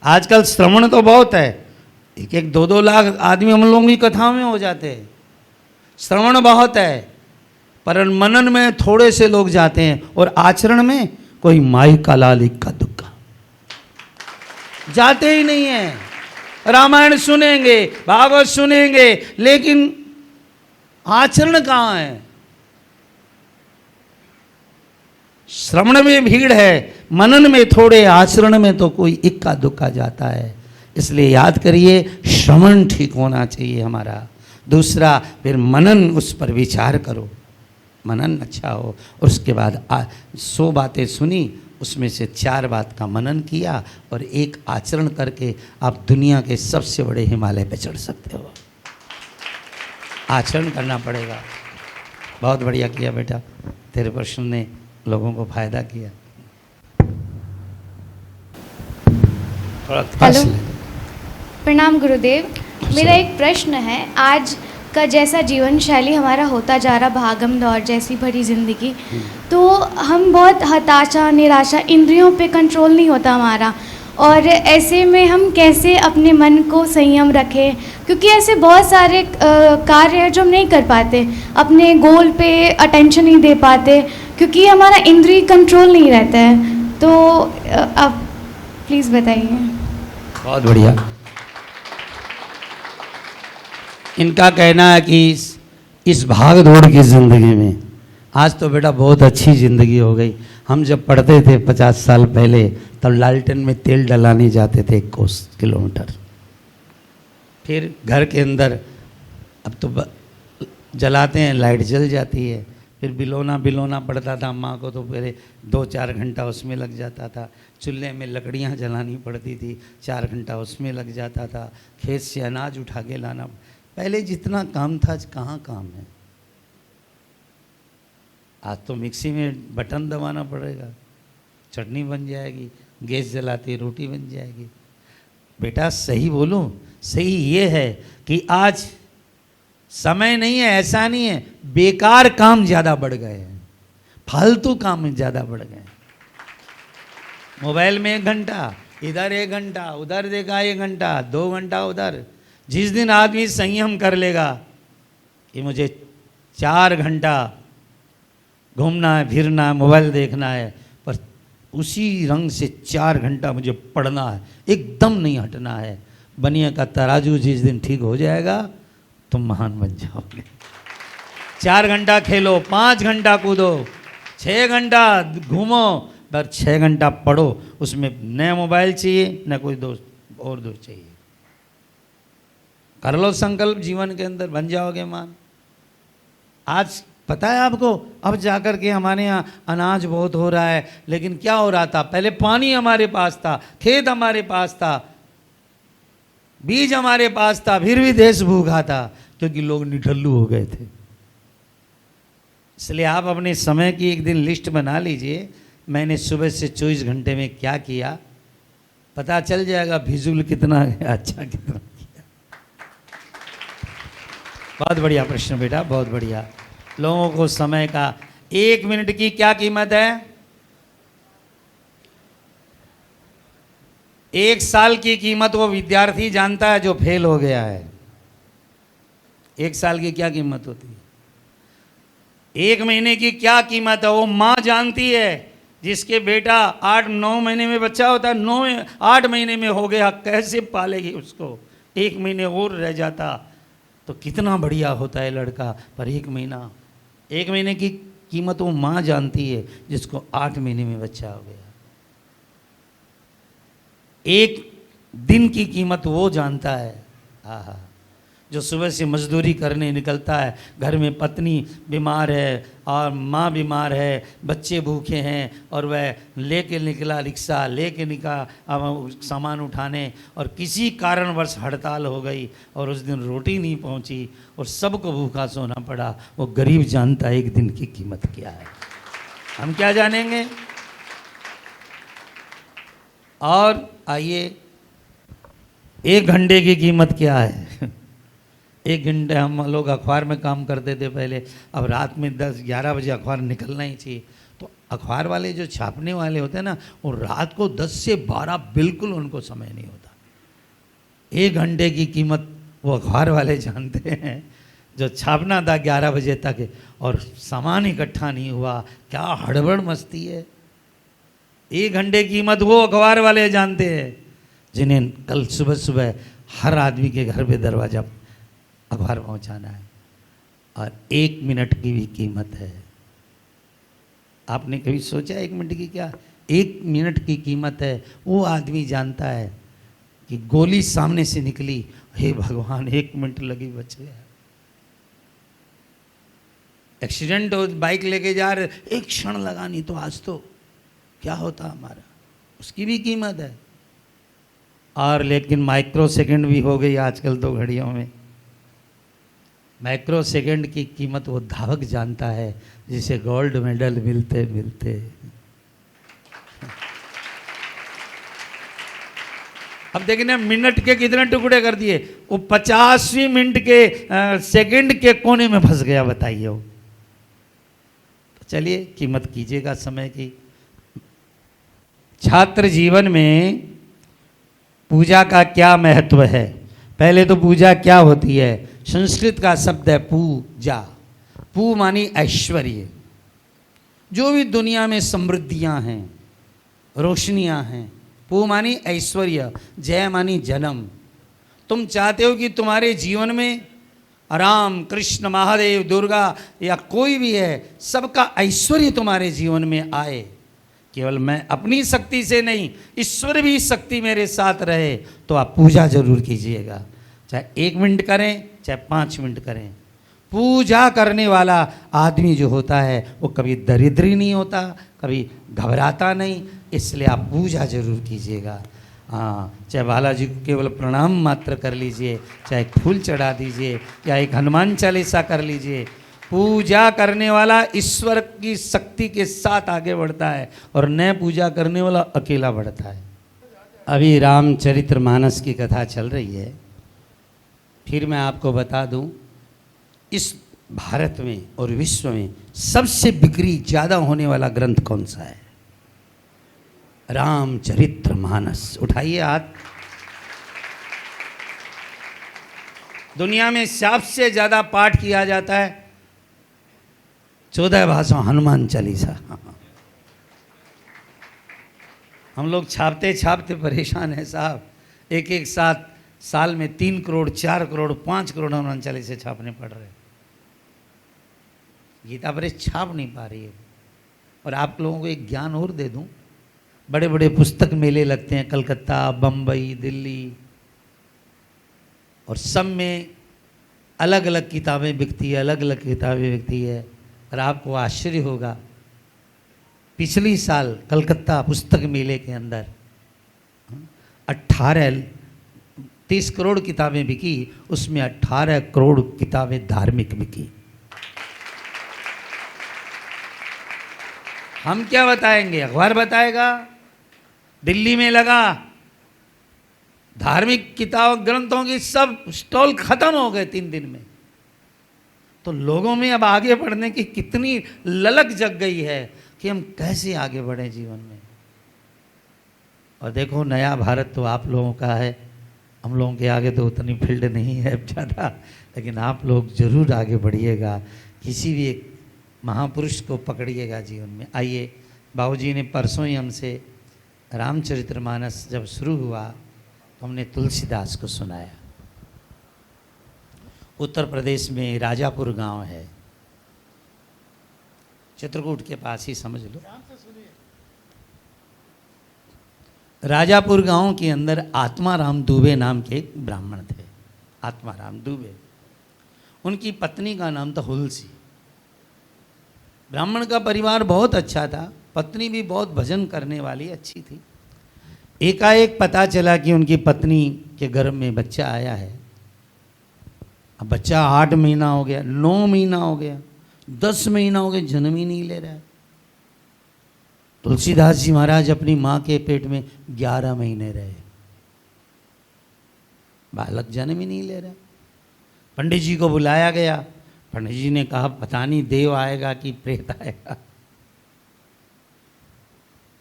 आजकल श्रवण तो बहुत है, 1-1, 2-2 लाख आदमी हम लोगों की कथाओं में हो जाते हैं। श्रवण बहुत है, पर मनन में थोड़े से लोग जाते हैं, और आचरण में कोई माई का लाल इक्का दुक्का जाते ही नहीं है। रामायण सुनेंगे, भागवत सुनेंगे, लेकिन आचरण कहाँ है? श्रवण में भीड़ है, मनन में थोड़े, आचरण में तो कोई इक्का दुक्का जाता है। इसलिए याद करिए, श्रवण ठीक होना चाहिए हमारा। दूसरा, फिर मनन, उस पर विचार करो, मनन अच्छा हो। और उसके बाद 100 बातें सुनी, उसमें से 4 बात का मनन किया और 1 आचरण करके आप दुनिया के सबसे बड़े हिमालय पे चढ़ सकते हो। आचरण करना पड़ेगा। बहुत बढ़िया किया बेटा, तेरे प्रश्न ने लोगों को फायदा किया। थोड़ा हेलो, प्रणाम गुरुदेव। मेरा एक प्रश्न है, आज का जैसा जीवन शैली हमारा होता जा रहा, भागम दौड़ जैसी भरी ज़िंदगी, तो हम बहुत हताशा, निराशा, इंद्रियों पे कंट्रोल नहीं होता हमारा। और ऐसे में हम कैसे अपने मन को संयम रखें? क्योंकि ऐसे बहुत सारे कार्य हैं जो हम नहीं कर पाते, अपने गोल पे अटेंशन नहीं दे पाते, क्योंकि हमारा इंद्रिय कंट्रोल नहीं रहता है। तो आप प्लीज़ बताइए। बहुत बढ़िया। इनका कहना है कि इस भाग दौड़ की ज़िंदगी में, आज तो बेटा बहुत अच्छी ज़िंदगी हो गई। हम जब पढ़ते थे 50 साल पहले, तब लालटेन में तेल डलाने जाते थे 1 किलोमीटर, फिर घर के अंदर, अब तो जलाते हैं, लाइट जल जाती है, फिर बिलोना पड़ता था माँ को, तो पहले 2-4 घंटा उसमें लग जाता था। चूल्हे में लकड़ियाँ जलानी पड़ती थी, 4 घंटा उसमें लग जाता था। खेत से अनाज उठा के लाना, पहले जितना काम था आज कहाँ काम है। आज तो मिक्सी में बटन दबाना पड़ेगा, चटनी बन जाएगी, गैस जलाती रोटी बन जाएगी। बेटा सही बोलूं, सही ये है कि आज समय नहीं है, ऐसा नहीं है, बेकार काम ज़्यादा बढ़ गए हैं, फालतू काम ज़्यादा बढ़ गए हैं। मोबाइल में 1 घंटा, इधर 1 घंटा, उधर देखा 1 घंटा, 2 घंटा उधर। जिस दिन आदमी संयम कर लेगा कि मुझे 4 घंटा घूमना है, फिरना है, मोबाइल देखना है, पर उसी रंग से 4 घंटा मुझे पढ़ना है, एकदम नहीं हटना है, बनिया का तराजू जिस दिन ठीक हो जाएगा तुम महान बन जाओगे। 4 घंटा खेलो, 5 घंटा कूदो, 6 घंटा घूमो, पर 6 घंटा पढ़ो। उसमें न मोबाइल चाहिए न कोई दोस्त और दोस्त चाहिए। कर लो संकल्प, जीवन के अंदर बन जाओगे महान। आज पता है आपको, अब जाकर के हमारे यहाँ अनाज बहुत हो रहा है, लेकिन क्या हो रहा था, पहले पानी हमारे पास था, खेत हमारे पास था, बीज हमारे पास था, फिर भी देश भूखा था, क्योंकि लोग निठल्लू हो गए थे। इसलिए आप अपने समय की एक दिन लिस्ट बना लीजिए, मैंने सुबह से 24 घंटे में क्या किया, पता चल जाएगा फिजूल कितना है, अच्छा कितना किया। बहुत बढ़िया प्रश्न बेटा, बहुत बढ़िया। लोगों को समय का 1 मिनट की क्या कीमत है? 1 साल की कीमत वो विद्यार्थी जानता है जो फेल हो गया है। 1 साल की क्या कीमत होती है? 1 महीने की क्या कीमत है वो माँ जानती है, जिसके बेटा 8-9 महीने में बच्चा होता है, 8 महीने में हो गया, कैसे पालेगी उसको। 1 महीने और रह जाता तो कितना बढ़िया होता है लड़का, पर 1 महीने की कीमत वो माँ जानती है, जिसको 8 महीने में बच्चा हो गया। 1 दिन की कीमत वो जानता है। आहा, जो सुबह से मजदूरी करने निकलता है, घर में पत्नी बीमार है और माँ बीमार है, बच्चे भूखे हैं, और वह लेके निकला रिक्शा, लेके निकला सामान उठाने, और किसी कारणवश हड़ताल हो गई और उस दिन रोटी नहीं पहुंची और सबको भूखा सोना पड़ा। वो गरीब जानता है 1 दिन की कीमत क्या है, हम क्या जानेंगे। और आइए, 1 घंटे की कीमत क्या है। 1 घंटे हम लोग अखबार में काम करते थे पहले, अब रात में 10-11 बजे अखबार निकलना ही चाहिए। तो अखबार वाले जो छापने वाले होते हैं ना, वो रात को 10 से 12 बिल्कुल उनको समय नहीं होता। 1 घंटे की कीमत वो अखबार वाले जानते हैं, जो छापना था 11 बजे तक और सामान इकट्ठा नहीं हुआ, क्या हड़बड़ मस्ती है। 1 घंटे की कीमत वो अखबार वाले जानते हैं, जिन्हें कल सुबह सुबह हर आदमी के घर पे दरवाजा अखबार पहुंचाना है। और 1 मिनट की भी कीमत है। आपने कभी सोचा 1 मिनट की क्या? 1 मिनट की कीमत है। वो आदमी जानता है कि गोली सामने से निकली, हे भगवान 1 मिनट लगी, बच गया। एक्सीडेंट हो, बाइक लेके जा रहे, 1 क्षण लगा, नहीं तो आज तो क्या होता हमारा, उसकी भी कीमत है। और लेकिन माइक्रो सेकंड भी हो गई आजकल तो घड़ियों में। माइक्रो सेकंड की कीमत वो धावक जानता है, जिसे गोल्ड मेडल मिलते मिलते। अब देखिए मिनट के कितने टुकड़े कर दिए, वो 50वीं मिनट के सेकंड के कोने में फंस गया, बताइए वो। तो चलिए कीमत कीजिएगा समय की। छात्र जीवन में पूजा का क्या महत्व है? पहले तो पूजा क्या होती है? संस्कृत का शब्द है पूजा। पू मानी ऐश्वर्य। जो भी दुनिया में समृद्धियां हैं, रोशनियां हैं, पू मानी ऐश्वर्य, जय मानी जन्म। तुम चाहते हो कि तुम्हारे जीवन में राम, कृष्ण, महादेव, दुर्गा या कोई भी है, सबका ऐश्वर्य तुम्हारे जीवन में आए। केवल मैं अपनी शक्ति से नहीं, ईश्वर भी शक्ति मेरे साथ रहे, तो आप पूजा जरूर कीजिएगा। चाहे 1 मिनट करें, चाहे 5 मिनट करें। पूजा करने वाला आदमी जो होता है वो कभी दरिद्री नहीं होता, कभी घबराता नहीं। इसलिए आप पूजा जरूर कीजिएगा। हाँ, चाहे बालाजी को केवल प्रणाम मात्र कर लीजिए, चाहे एक फूल चढ़ा दीजिए, या एक हनुमान चालीसा कर लीजिए। पूजा करने वाला ईश्वर की शक्ति के साथ आगे बढ़ता है और न पूजा करने वाला अकेला बढ़ता है। अभी रामचरितमानस की कथा चल रही है। फिर मैं आपको बता दूं, इस भारत में और विश्व में सबसे बिक्री ज़्यादा होने वाला ग्रंथ कौन सा है? रामचरितमानस। उठाइए हाथ। दुनिया में सबसे ज़्यादा पाठ किया जाता है 14 भाषाओं हनुमान चालीसा। हम लोग छापते छापते परेशान हैं साहब। एक एक साथ साल में 3 करोड़ 4 करोड़ 5 करोड़ हनुमान चालीसा छापने पड़ रहे हैं। गीता प्रेस छाप नहीं पा रही है। और आप लोगों को एक ज्ञान और दे दूं, बड़े बड़े पुस्तक मेले लगते हैं कलकत्ता, बम्बई, दिल्ली, और सब में अलग अलग किताबें बिकती है, अलग अलग किताबें बिकती है। और आपको आश्चर्य होगा, पिछली साल कलकत्ता पुस्तक मेले के अंदर 30 करोड़ किताबें बिकी, उसमें 18 करोड़ किताबें धार्मिक बिकी। हम क्या बताएंगे? अखबार बताएगा। दिल्ली में लगा, धार्मिक किताब ग्रंथों की सब स्टॉल खत्म हो गए 3 दिन में। तो लोगों में अब आगे बढ़ने की कितनी ललक जग गई है कि हम कैसे आगे बढ़े जीवन में। और देखो, नया भारत तो आप लोगों का है, हम लोगों के आगे तो उतनी फील्ड नहीं है ज़्यादा, लेकिन आप लोग जरूर आगे बढ़िएगा। किसी भी एक महापुरुष को पकड़िएगा जीवन में। आइए, बाबूजी ने परसों ही हमसे रामचरितमानस जब शुरू हुआ तो हमने तुलसीदास को सुनाया। उत्तर प्रदेश में राजापुर गांव है, चित्रकूट के पास ही समझ लो। राजापुर गांव के अंदर आत्माराम दुबे नाम के एक ब्राह्मण थे। आत्माराम दुबे, उनकी पत्नी का नाम था हुलसी। ब्राह्मण का परिवार बहुत अच्छा था, पत्नी भी बहुत भजन करने वाली अच्छी थी। एकाएक पता चला कि उनकी पत्नी के गर्भ में बच्चा आया है। अब बच्चा 8 महीना हो गया, 9 महीना हो गया, 10 महीना हो गया, जन्म ही नहीं ले रहा है। तुलसीदास जी महाराज अपनी माँ के पेट में 11 महीने रहे, बालक जन्म ही नहीं ले रहा। पंडित जी को बुलाया गया। पंडित जी ने कहा, पता नहीं देव आएगा कि प्रेत आएगा।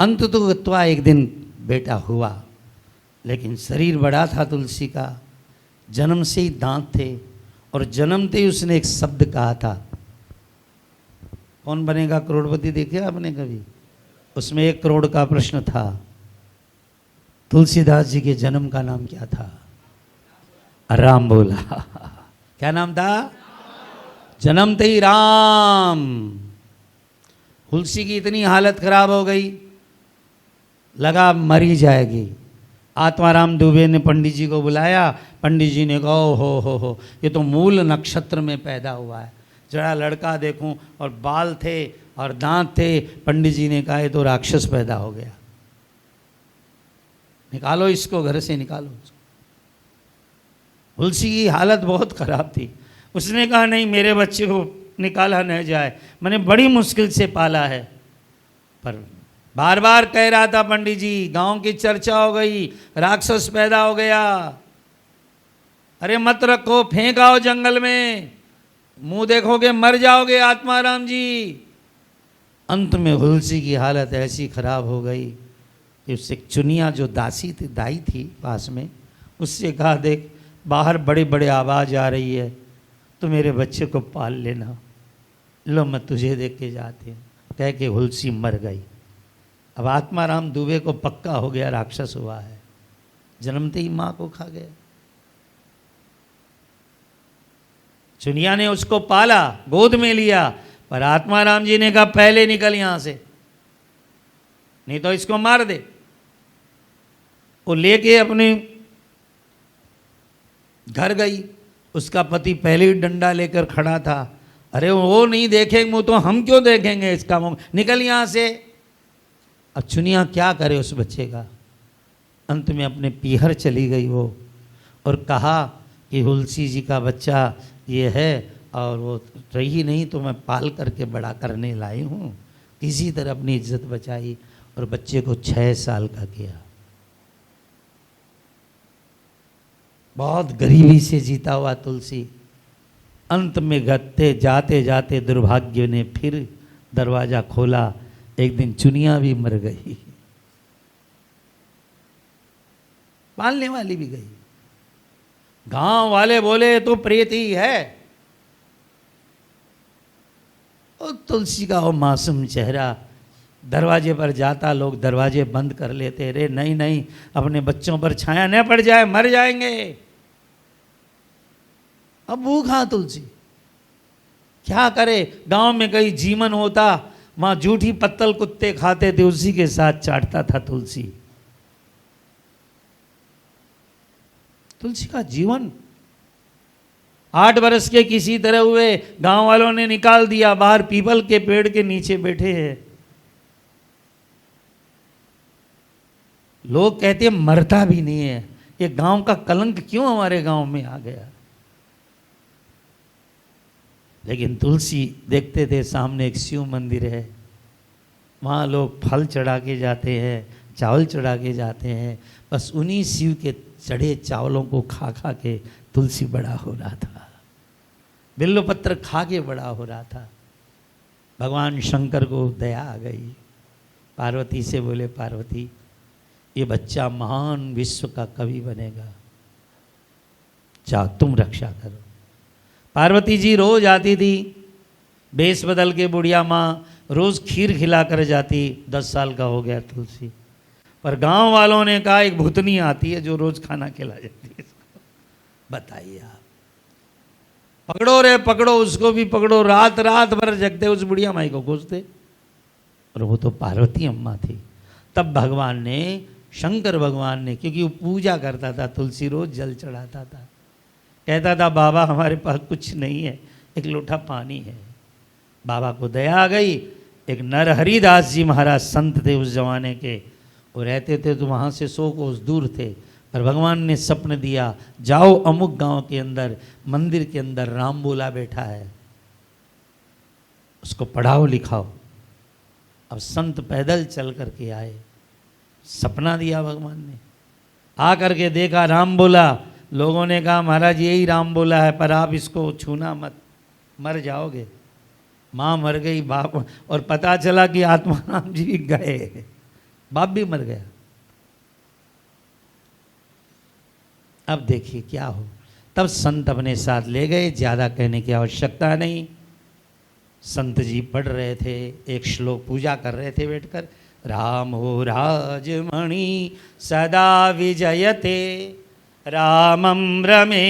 अंत तो गत्वा एक दिन बेटा हुआ, लेकिन शरीर बड़ा था तुलसी का, जन्म से ही दांत थे, और जन्मते ही उसने एक शब्द कहा था। कौन बनेगा करोड़पति देखे आपने कभी? उसमें 1 करोड़ का प्रश्न था। तुलसीदास जी के जन्म का नाम क्या था? राम बोला। क्या नाम था? जन्मते ही राम। तुलसी की इतनी हालत खराब हो गई, लगा मरी जाएगी। आत्माराम दुबे ने पंडित जी को बुलाया। पंडित जी ने कहा, हो ये तो मूल नक्षत्र में पैदा हुआ है, जरा लड़का देखूं। और बाल थे और दांत थे। पंडित जी ने कहा, ये तो राक्षस पैदा हो गया, निकालो इसको, घर से निकालो। तुलसी की हालत बहुत खराब थी। उसने कहा, नहीं, मेरे बच्चे को निकाला न जाए, मैंने बड़ी मुश्किल से पाला है। पर बार बार कह रहा था पंडित जी, गांव की चर्चा हो गई, राक्षस पैदा हो गया, अरे मत रखो, फेंक आओ जंगल में, मुंह देखोगे मर जाओगे आत्माराम जी। अंत में तुलसी की हालत ऐसी खराब हो गई कि उससे एक चुनिया जो दासी थी, दाई थी पास में, उससे कहा, देख बाहर बड़े बड़े आवाज़ आ रही है, तो मेरे बच्चे को पाल लेना, लो मैं तुझे देख के जाती हूँ। कह के तुलसी मर गई। अब आत्माराम दुबे को पक्का हो गया राक्षस हुआ है, जन्मते ही माँ को खा गया। चुनिया ने उसको पाला, गोद में लिया, पर आत्माराम जी ने कहा, पहले निकल यहां से, नहीं तो इसको मार दे। वो लेके अपने घर गई, उसका पति पहले ही डंडा लेकर खड़ा था। अरे वो नहीं देखेंगे मुँह तो हम क्यों देखेंगे इसका मुँह, निकल यहाँ से। अब चुनिया क्या करे उस बच्चे का। अंत में अपने पीहर चली गई वो और कहा कि तुलसी जी का बच्चा ये है और वो रही नहीं तो मैं पाल करके बड़ा करने लाई हूँ। किसी तरह अपनी इज्जत बचाई और बच्चे को 6 साल का किया। बहुत गरीबी से जीता हुआ तुलसी अंत में जाते जाते दुर्भाग्य ने फिर दरवाजा खोला। एक दिन चुनिया भी मर गई, पालने वाली भी गई। गांव वाले बोले तो प्रेत ही है। और तुलसी का वो मासूम चेहरा दरवाजे पर जाता, लोग दरवाजे बंद कर लेते। रे नहीं नहीं, अपने बच्चों पर छाया न पड़ जाए, मर जाएंगे। अब भूखा तुलसी क्या करे। गांव में कहीं जीवन होता, वहां जूठी पत्तल कुत्ते खाते थे, उसी के साथ चाटता था तुलसी। तुलसी का जीवन 8 बरस के किसी तरह हुए, गांव वालों ने निकाल दिया बाहर, पीपल के पेड़ के नीचे बैठे हैं। लोग कहते हैं मरता भी नहीं है, ये गांव का कलंक क्यों हमारे गांव में आ गया। लेकिन तुलसी देखते थे सामने एक शिव मंदिर है, वहाँ लोग फल चढ़ा के जाते हैं, चावल चढ़ा के जाते हैं। बस उन्हीं शिव के चढ़े चावलों को खा खा के तुलसी बड़ा हो रहा था, बिल्व पत्र खा के बड़ा हो रहा था। भगवान शंकर को दया आ गई, पार्वती से बोले पार्वती ये बच्चा महान विश्व का कवि बनेगा, जा तुम रक्षा करो। पार्वती जी रोज आती थी, बेस बदल के बुढ़िया माँ रोज खीर खिला कर जाती। 10 साल का हो गया तुलसी, पर गांव वालों ने कहा एक भूतनी आती है जो रोज खाना खिला जाती है इसको। बताइए आप, पकड़ो रे पकड़ो, उसको भी पकड़ो। रात रात भर जगते उस बुढ़िया माई को खोजते, और वो तो पार्वती अम्मा थी। तब भगवान ने, शंकर भगवान ने, क्योंकि वो पूजा करता था, तुलसी रोज जल चढ़ाता था, कहता था बाबा हमारे पास कुछ नहीं है, एक लोटा पानी है। बाबा को दया आ गई। एक नरहरिदास जी महाराज संत थे उस जमाने के, वो रहते थे तो वहाँ से 100 कोस दूर थे, पर भगवान ने सपन दिया जाओ अमुक गांव के अंदर मंदिर के अंदर राम बोला बैठा है, उसको पढ़ाओ लिखाओ। अब संत पैदल चल करके आए, सपना दिया भगवान ने। आ करके देखा राम बोला। लोगों ने कहा महाराज यही राम बोला है, पर आप इसको छूना मत, मर जाओगे। माँ मर गई, बाप, और पता चला कि आत्माराम जी गए, बाप भी मर गया। अब देखिए क्या हो। तब संत अपने साथ ले गए, ज़्यादा कहने की आवश्यकता नहीं। संत जी पढ़ रहे थे, एक श्लोक पूजा कर रहे थे बैठकर। रामो राजमणि सदा विजयते, रामं रमे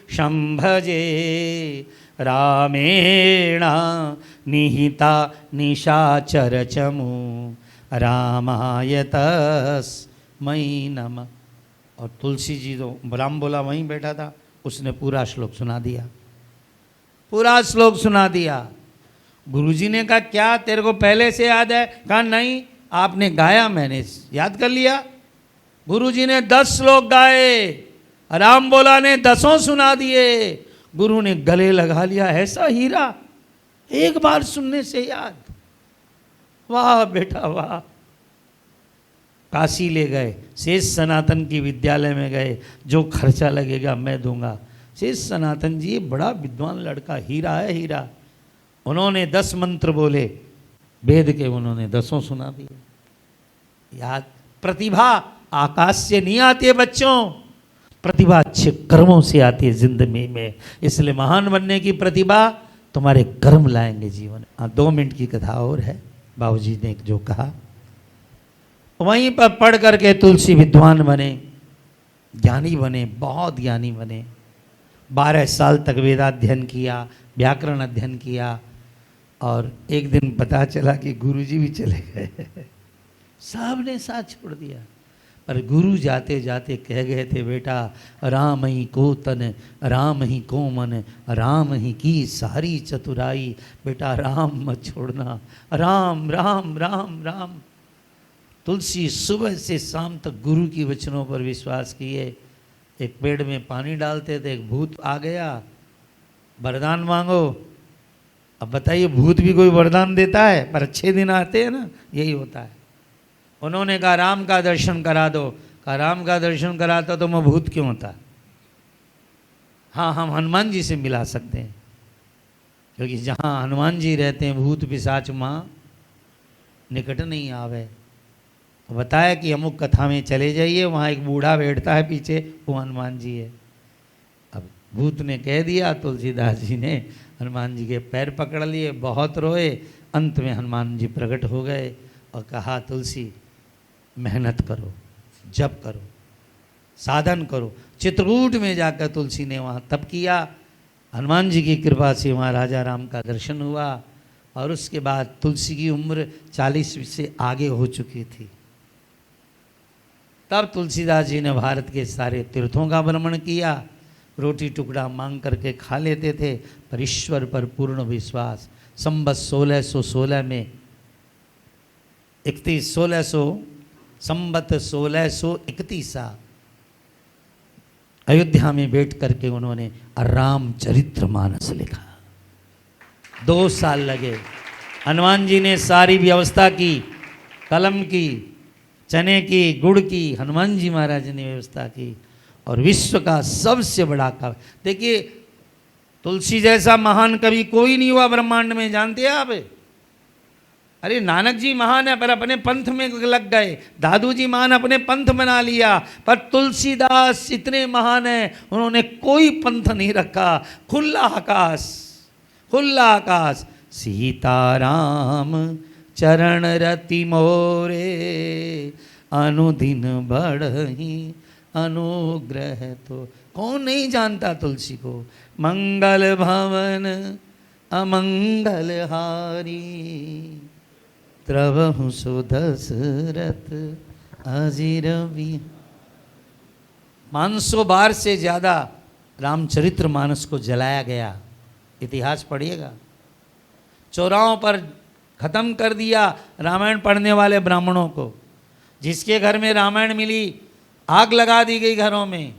शंभजे, रामेण निहिता निशाचर चमु, रामाय तस्मै नमः। और तुलसी जी तो राम बोला वहीं बैठा था, उसने पूरा श्लोक सुना दिया, पूरा श्लोक सुना दिया। गुरुजी ने कहा क्या तेरे को पहले से याद है? कहा नहीं, आपने गाया, मैंने याद कर लिया। गुरुजी ने 10 श्लोक गाए, राम बोला ने 10 सुना दिए। गुरु ने गले लगा लिया, ऐसा हीरा एक बार सुनने से याद। वाह बेटा वाह। काशी ले गए, शेष सनातन की विद्यालय में गए, जो खर्चा लगेगा मैं दूंगा। शेष सनातन जी बड़ा विद्वान लड़का, हीरा है हीरा। उन्होंने 10 मंत्र बोले वेद के, उन्होंने 10 सुना दिए याद। प्रतिभा आकाश से नहीं आती है बच्चों, प्रतिभा अच्छे कर्मों से आती है जिंदगी में। इसलिए महान बनने की प्रतिभा तुम्हारे कर्म लाएंगे जीवन। हाँ 2 मिनट की कथा और है। बाबूजी ने जो कहा वहीं पर पढ़ करके तुलसी विद्वान बने, ज्ञानी बने, बहुत ज्ञानी बने। 12 साल तक वेदाध्ययन किया, व्याकरण अध्ययन किया। और एक दिन पता चला कि गुरुजी भी चले गए, साहब ने साथ छोड़ दिया। पर गुरु जाते जाते कह गए थे, बेटा राम ही को तन, राम ही को मन, राम ही की सारी चतुराई, बेटा राम मत छोड़ना, राम राम राम राम। तुलसी सुबह से शाम तक गुरु की वचनों पर विश्वास किए। एक पेड़ में पानी डालते थे, एक भूत आ गया, वरदान मांगो। अब बताइए, भूत भी कोई वरदान देता है? पर अच्छे दिन आते हैं ना, यही होता है। उन्होंने कहा राम का दर्शन करा दो। कहा राम का दर्शन कराता तो मैं भूत क्यों होता? हाँ, हम हनुमान जी से मिला सकते हैं, क्योंकि जहाँ हनुमान जी रहते हैं भूत पिशाच माँ निकट नहीं आवे। तो बताया कि अमुक कथा में चले जाइए, वहाँ एक बूढ़ा बैठता है पीछे, वो हनुमान जी है। अब भूत ने कह दिया, तुलसीदास जी ने हनुमान जी के पैर पकड़ लिए, बहुत रोए। अंत में हनुमान जी प्रकट हो गए और कहा तुलसी मेहनत करो, जप करो, साधन करो। चित्रकूट में जाकर तुलसी ने वहाँ तप किया। हनुमान जी की कृपा से वहाँ राजा राम का दर्शन हुआ। और उसके बाद तुलसी की उम्र 40 से आगे हो चुकी थी। तब तुलसीदास जी ने भारत के सारे तीर्थों का भ्रमण किया। रोटी टुकड़ा मांग करके खा लेते थे, पर ईश्वर पर पूर्ण विश्वास। संवत 1616 में 1631 अयोध्या में बैठ करके उन्होंने रामचरितमानस लिखा। 2 साल लगे। हनुमान जी ने सारी व्यवस्था की, कलम की, चने की, गुड़ की, हनुमान जी महाराज ने व्यवस्था की। और विश्व का सबसे बड़ा कवि, देखिए तुलसी जैसा महान कवि कोई नहीं हुआ ब्रह्मांड में, जानते हैं आप? अरे नानक जी महान है पर अपने पंथ में लग गए, दादू जी महान अपने पंथ बना लिया, पर तुलसीदास इतने महान है उन्होंने कोई पंथ नहीं रखा। खुला आकाश, खुला आकाश। सीताराम चरण रति मोरे, अनुदिन बढ़ही अनुग्रह। तो कौन नहीं जानता तुलसी को? मंगल भवन अमंगल हारी, त्रवहु सुदशरथ अजीर भी। 500 बार से ज़्यादा रामचरितमानस को जलाया गया। इतिहास पढ़िएगा। चौराहों पर ख़त्म कर दिया रामायण पढ़ने वाले ब्राह्मणों को। जिसके घर में रामायण मिली आग लगा दी गई घरों में।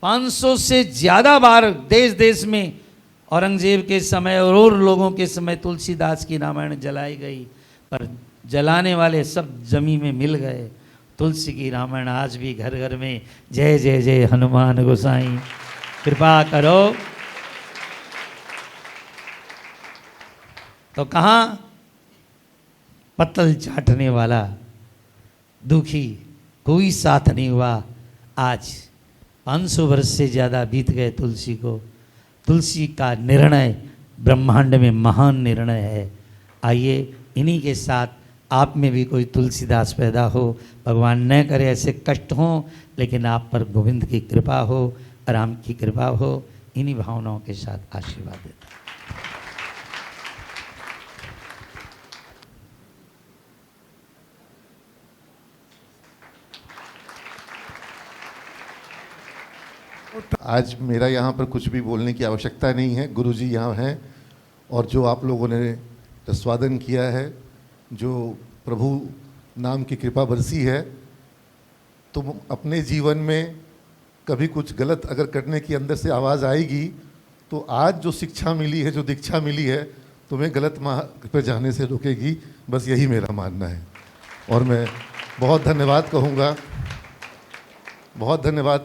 500 से ज़्यादा बार देश देश में औरंगजेब के समय और लोगों के समय तुलसीदास की रामायण जलाई गई, पर जलाने वाले सब जमी में मिल गए। तुलसी की रामायण आज भी घर घर में जय जय जय हनुमान गोसाई कृपा करो। तो कहाँ पत्तल चाटने वाला दुखी कोई साथ नहीं हुआ। आज 500 वर्ष से ज़्यादा बीत गए तुलसी को। तुलसी का निर्णय ब्रह्मांड में महान निर्णय है। आइए इन्हीं के साथ आप में भी कोई तुलसीदास पैदा हो। भगवान न करे ऐसे कष्ट हों, लेकिन आप पर गोविंद की कृपा हो, राम की कृपा हो। इन्हीं भावनाओं के साथ आशीर्वाद देता। आज मेरा यहाँ पर कुछ भी बोलने की आवश्यकता नहीं है। गुरुजी यहाँ हैं और जो आप लोगों ने रसवादन किया है, जो प्रभु नाम की कृपा बरसी है, तुम अपने जीवन में कभी कुछ गलत अगर करने की अंदर से आवाज़ आएगी तो आज जो शिक्षा मिली है, जो दीक्षा मिली है, तुम्हें गलत मार्ग पर जाने से रोकेगी। बस यही मेरा मानना है। और मैं बहुत धन्यवाद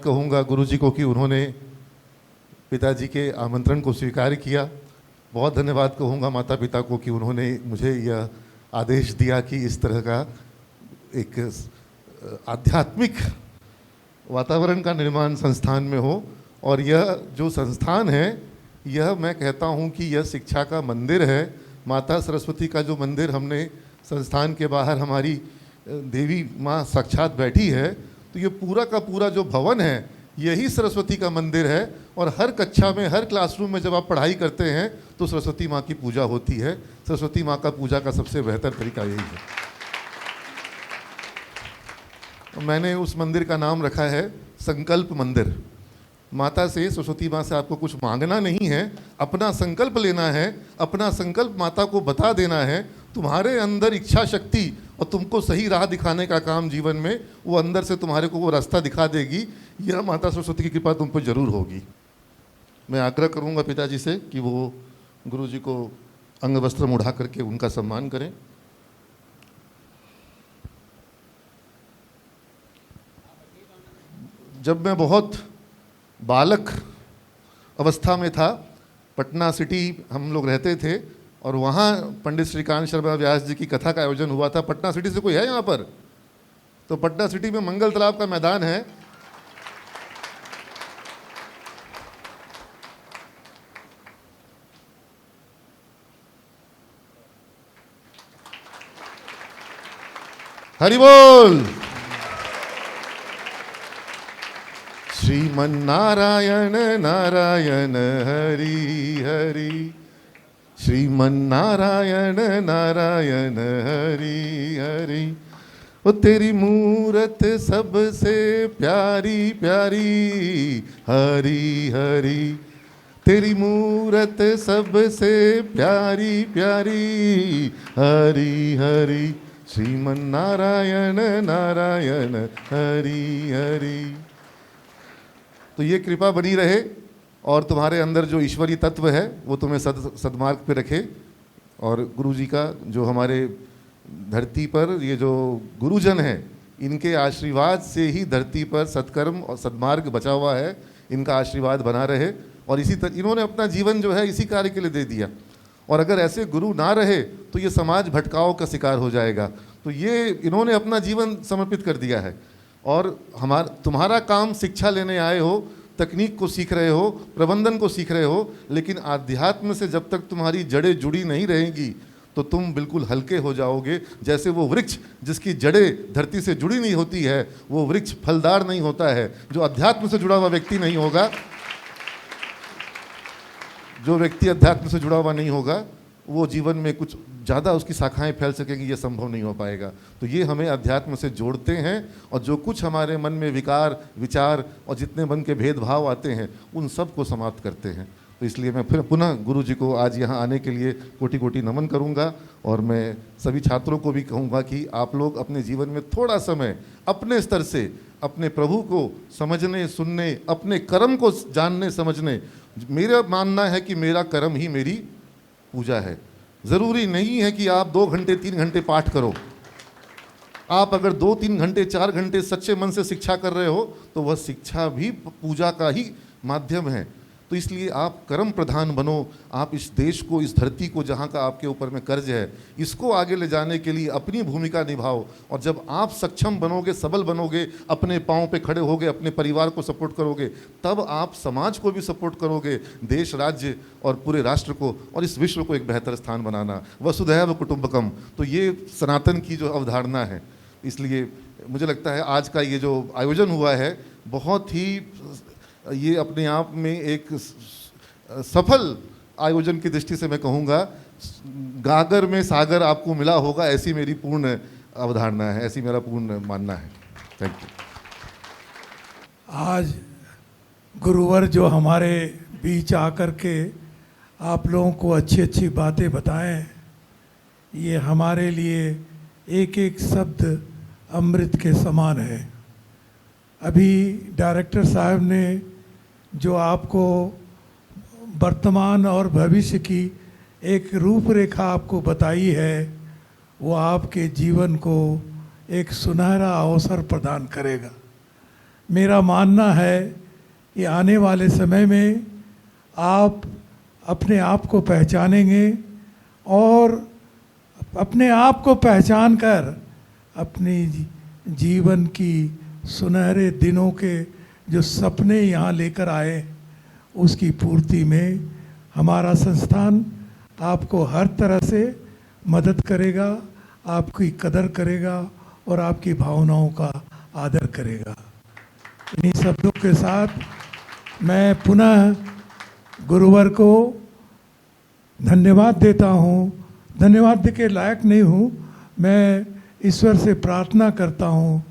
कहूँगा गुरुजी को कि उन्होंने पिताजी के आमंत्रण को स्वीकार किया। बहुत धन्यवाद कहूँगा माता पिता को कि उन्होंने मुझे यह आदेश दिया कि इस तरह का एक आध्यात्मिक वातावरण का निर्माण संस्थान में हो। और यह जो संस्थान है, यह मैं कहता हूँ कि यह शिक्षा का मंदिर है। माता सरस्वती का जो मंदिर हमने संस्थान के बाहर हमारी देवी माँ साक्षात बैठी है, तो ये पूरा का पूरा जो भवन है यही सरस्वती का मंदिर है। और हर कक्षा में, हर क्लासरूम में जब आप पढ़ाई करते हैं तो सरस्वती माँ की पूजा होती है। सरस्वती माँ का पूजा का सबसे बेहतर तरीका यही है। मैंने उस मंदिर का नाम रखा है संकल्प मंदिर। माता से, सरस्वती माँ से आपको कुछ मांगना नहीं है, अपना संकल्प लेना है, अपना संकल्प माता को बता देना है। तुम्हारे अंदर इच्छा शक्ति और तुमको सही राह दिखाने का काम जीवन में, वो अंदर से तुम्हारे को वो रास्ता दिखा देगी। यह माता सरस्वती की कृपा तुम पर जरूर होगी। मैं आग्रह करूंगा पिताजी से कि वो गुरुजी को अंग वस्त्र उड़ा करके उनका सम्मान करें। जब मैं बहुत बालक अवस्था में था, पटना सिटी हम लोग रहते थे और वहाँ पंडित श्रीकांत शर्मा व्यास जी की कथा का आयोजन हुआ था। पटना सिटी से कोई है यहाँ पर? तो पटना सिटी में मंगल तालाब का मैदान है। हरि बोल। श्रीमन नारायण नारायण हरि हरि, श्रीमन नारायण नारायण हरि हरि। ओ तेरी मूरत सबसे प्यारी प्यारी हरि हरि, तेरी मूरत सबसे प्यारी प्यारी हरि हरि, श्रीमन नारायण नारायण हरि हरि। तो ये कृपा बनी रहे और तुम्हारे अंदर जो ईश्वरीय तत्व है वो तुम्हें सद्मार्ग पे रखे। और गुरु जी का जो हमारे धरती पर ये जो गुरुजन हैं, इनके आशीर्वाद से ही धरती पर सत्कर्म और सद्मार्ग बचा हुआ है। इनका आशीर्वाद बना रहे और इसी तरह इन्होंने अपना जीवन जो है इसी कार्य के लिए दे दिया। और अगर ऐसे गुरु ना रहे तो ये समाज भटकाव का शिकार हो जाएगा। तो ये इन्होंने अपना जीवन समर्पित कर दिया है। और तुम्हारा काम शिक्षा लेने आए हो, तकनीक को सीख रहे हो, प्रबंधन को सीख रहे हो, लेकिन आध्यात्म से जब तक तुम्हारी जड़ें जुड़ी नहीं रहेंगी तो तुम बिल्कुल हल्के हो जाओगे। जैसे वो वृक्ष जिसकी जड़ें धरती से जुड़ी नहीं होती है, वो वृक्ष फलदार नहीं होता है। जो अध्यात्म से जुड़ा हुआ व्यक्ति नहीं होगा, जो व्यक्ति अध्यात्म से जुड़ा हुआ नहीं होगा, वो जीवन में कुछ ज़्यादा उसकी शाखाएं फैल सकेंगी, ये संभव नहीं हो पाएगा। तो ये हमें अध्यात्म से जोड़ते हैं और जो कुछ हमारे मन में विकार विचार और जितने मन के भेदभाव आते हैं उन सब को समाप्त करते हैं। तो इसलिए मैं फिर पुनः गुरु जी को आज यहाँ आने के लिए कोटि कोटि नमन करूँगा। और मैं सभी छात्रों को भी कहूँगा कि आप लोग अपने जीवन में थोड़ा समय अपने स्तर से अपने प्रभु को समझने सुनने, अपने कर्म को जानने समझने। मेरा मानना है कि मेरा कर्म ही मेरी पूजा है। ज़रूरी नहीं है कि आप 2 घंटे 3 घंटे पाठ करो। आप अगर 2-3 घंटे 4 घंटे सच्चे मन से शिक्षा कर रहे हो तो वह शिक्षा भी पूजा का ही माध्यम है। तो इसलिए आप कर्म प्रधान बनो। आप इस देश को, इस धरती को, जहाँ का आपके ऊपर में कर्ज है, इसको आगे ले जाने के लिए अपनी भूमिका निभाओ। और जब आप सक्षम बनोगे, सबल बनोगे, अपने पाँव पे खड़े होगे, अपने परिवार को सपोर्ट करोगे, तब आप समाज को भी सपोर्ट करोगे, देश राज्य और पूरे राष्ट्र को और इस विश्व को एक बेहतर स्थान बनाना। वसुधैव कुटुंबकम, तो ये सनातन की जो अवधारणा है। इसलिए मुझे लगता है आज का ये जो आयोजन हुआ है बहुत ही, ये अपने आप में एक सफल आयोजन की दृष्टि से मैं कहूँगा, गागर में सागर आपको मिला होगा, ऐसी मेरी पूर्ण अवधारणा है, ऐसी मेरा पूर्ण मानना है। Thank you. आज गुरुवर जो हमारे बीच आकर के आप लोगों को अच्छी अच्छी बातें बताएं, ये हमारे लिए एक एक शब्द अमृत के समान है। अभी डायरेक्टर साहब ने जो आपको वर्तमान और भविष्य की एक रूपरेखा आपको बताई है, वो आपके जीवन को एक सुनहरा अवसर प्रदान करेगा। मेरा मानना है कि आने वाले समय में आप अपने आप को पहचानेंगे और अपने आप को पहचान कर अपनी जीवन की सुनहरे दिनों के जो सपने यहाँ लेकर आए, उसकी पूर्ति में हमारा संस्थान आपको हर तरह से मदद करेगा, आपकी कदर करेगा और आपकी भावनाओं का आदर करेगा। इन्हीं शब्दों के साथ मैं पुनः गुरुवर को धन्यवाद देता हूँ। धन्यवाद के लायक नहीं हूँ, मैं ईश्वर से प्रार्थना करता हूँ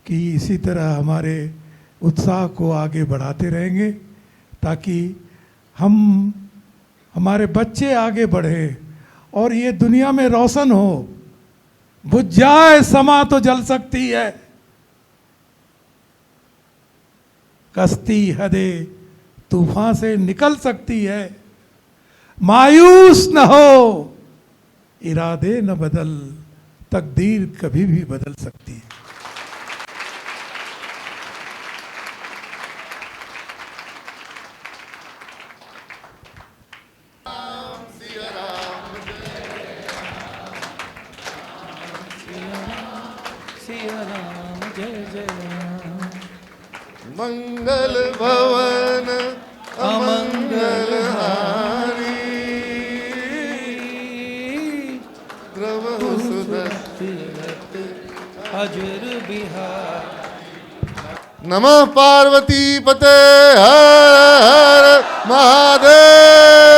कि इसी तरह हमारे उत्साह को आगे बढ़ाते रहेंगे ताकि हम हमारे बच्चे आगे बढ़े और ये दुनिया में रोशन हो। बुझ जाए समा तो जल सकती है, कश्ती हदे तूफान से निकल सकती है। मायूस न हो, इरादे न बदल, तकदीर कभी भी बदल सकती है। सिया राम जय जय राम। मंगल भवन अमंगल हारी, द्रवहु सुदर्शन अजर बिहार। नमः पार्वती पते हर हर महादेव।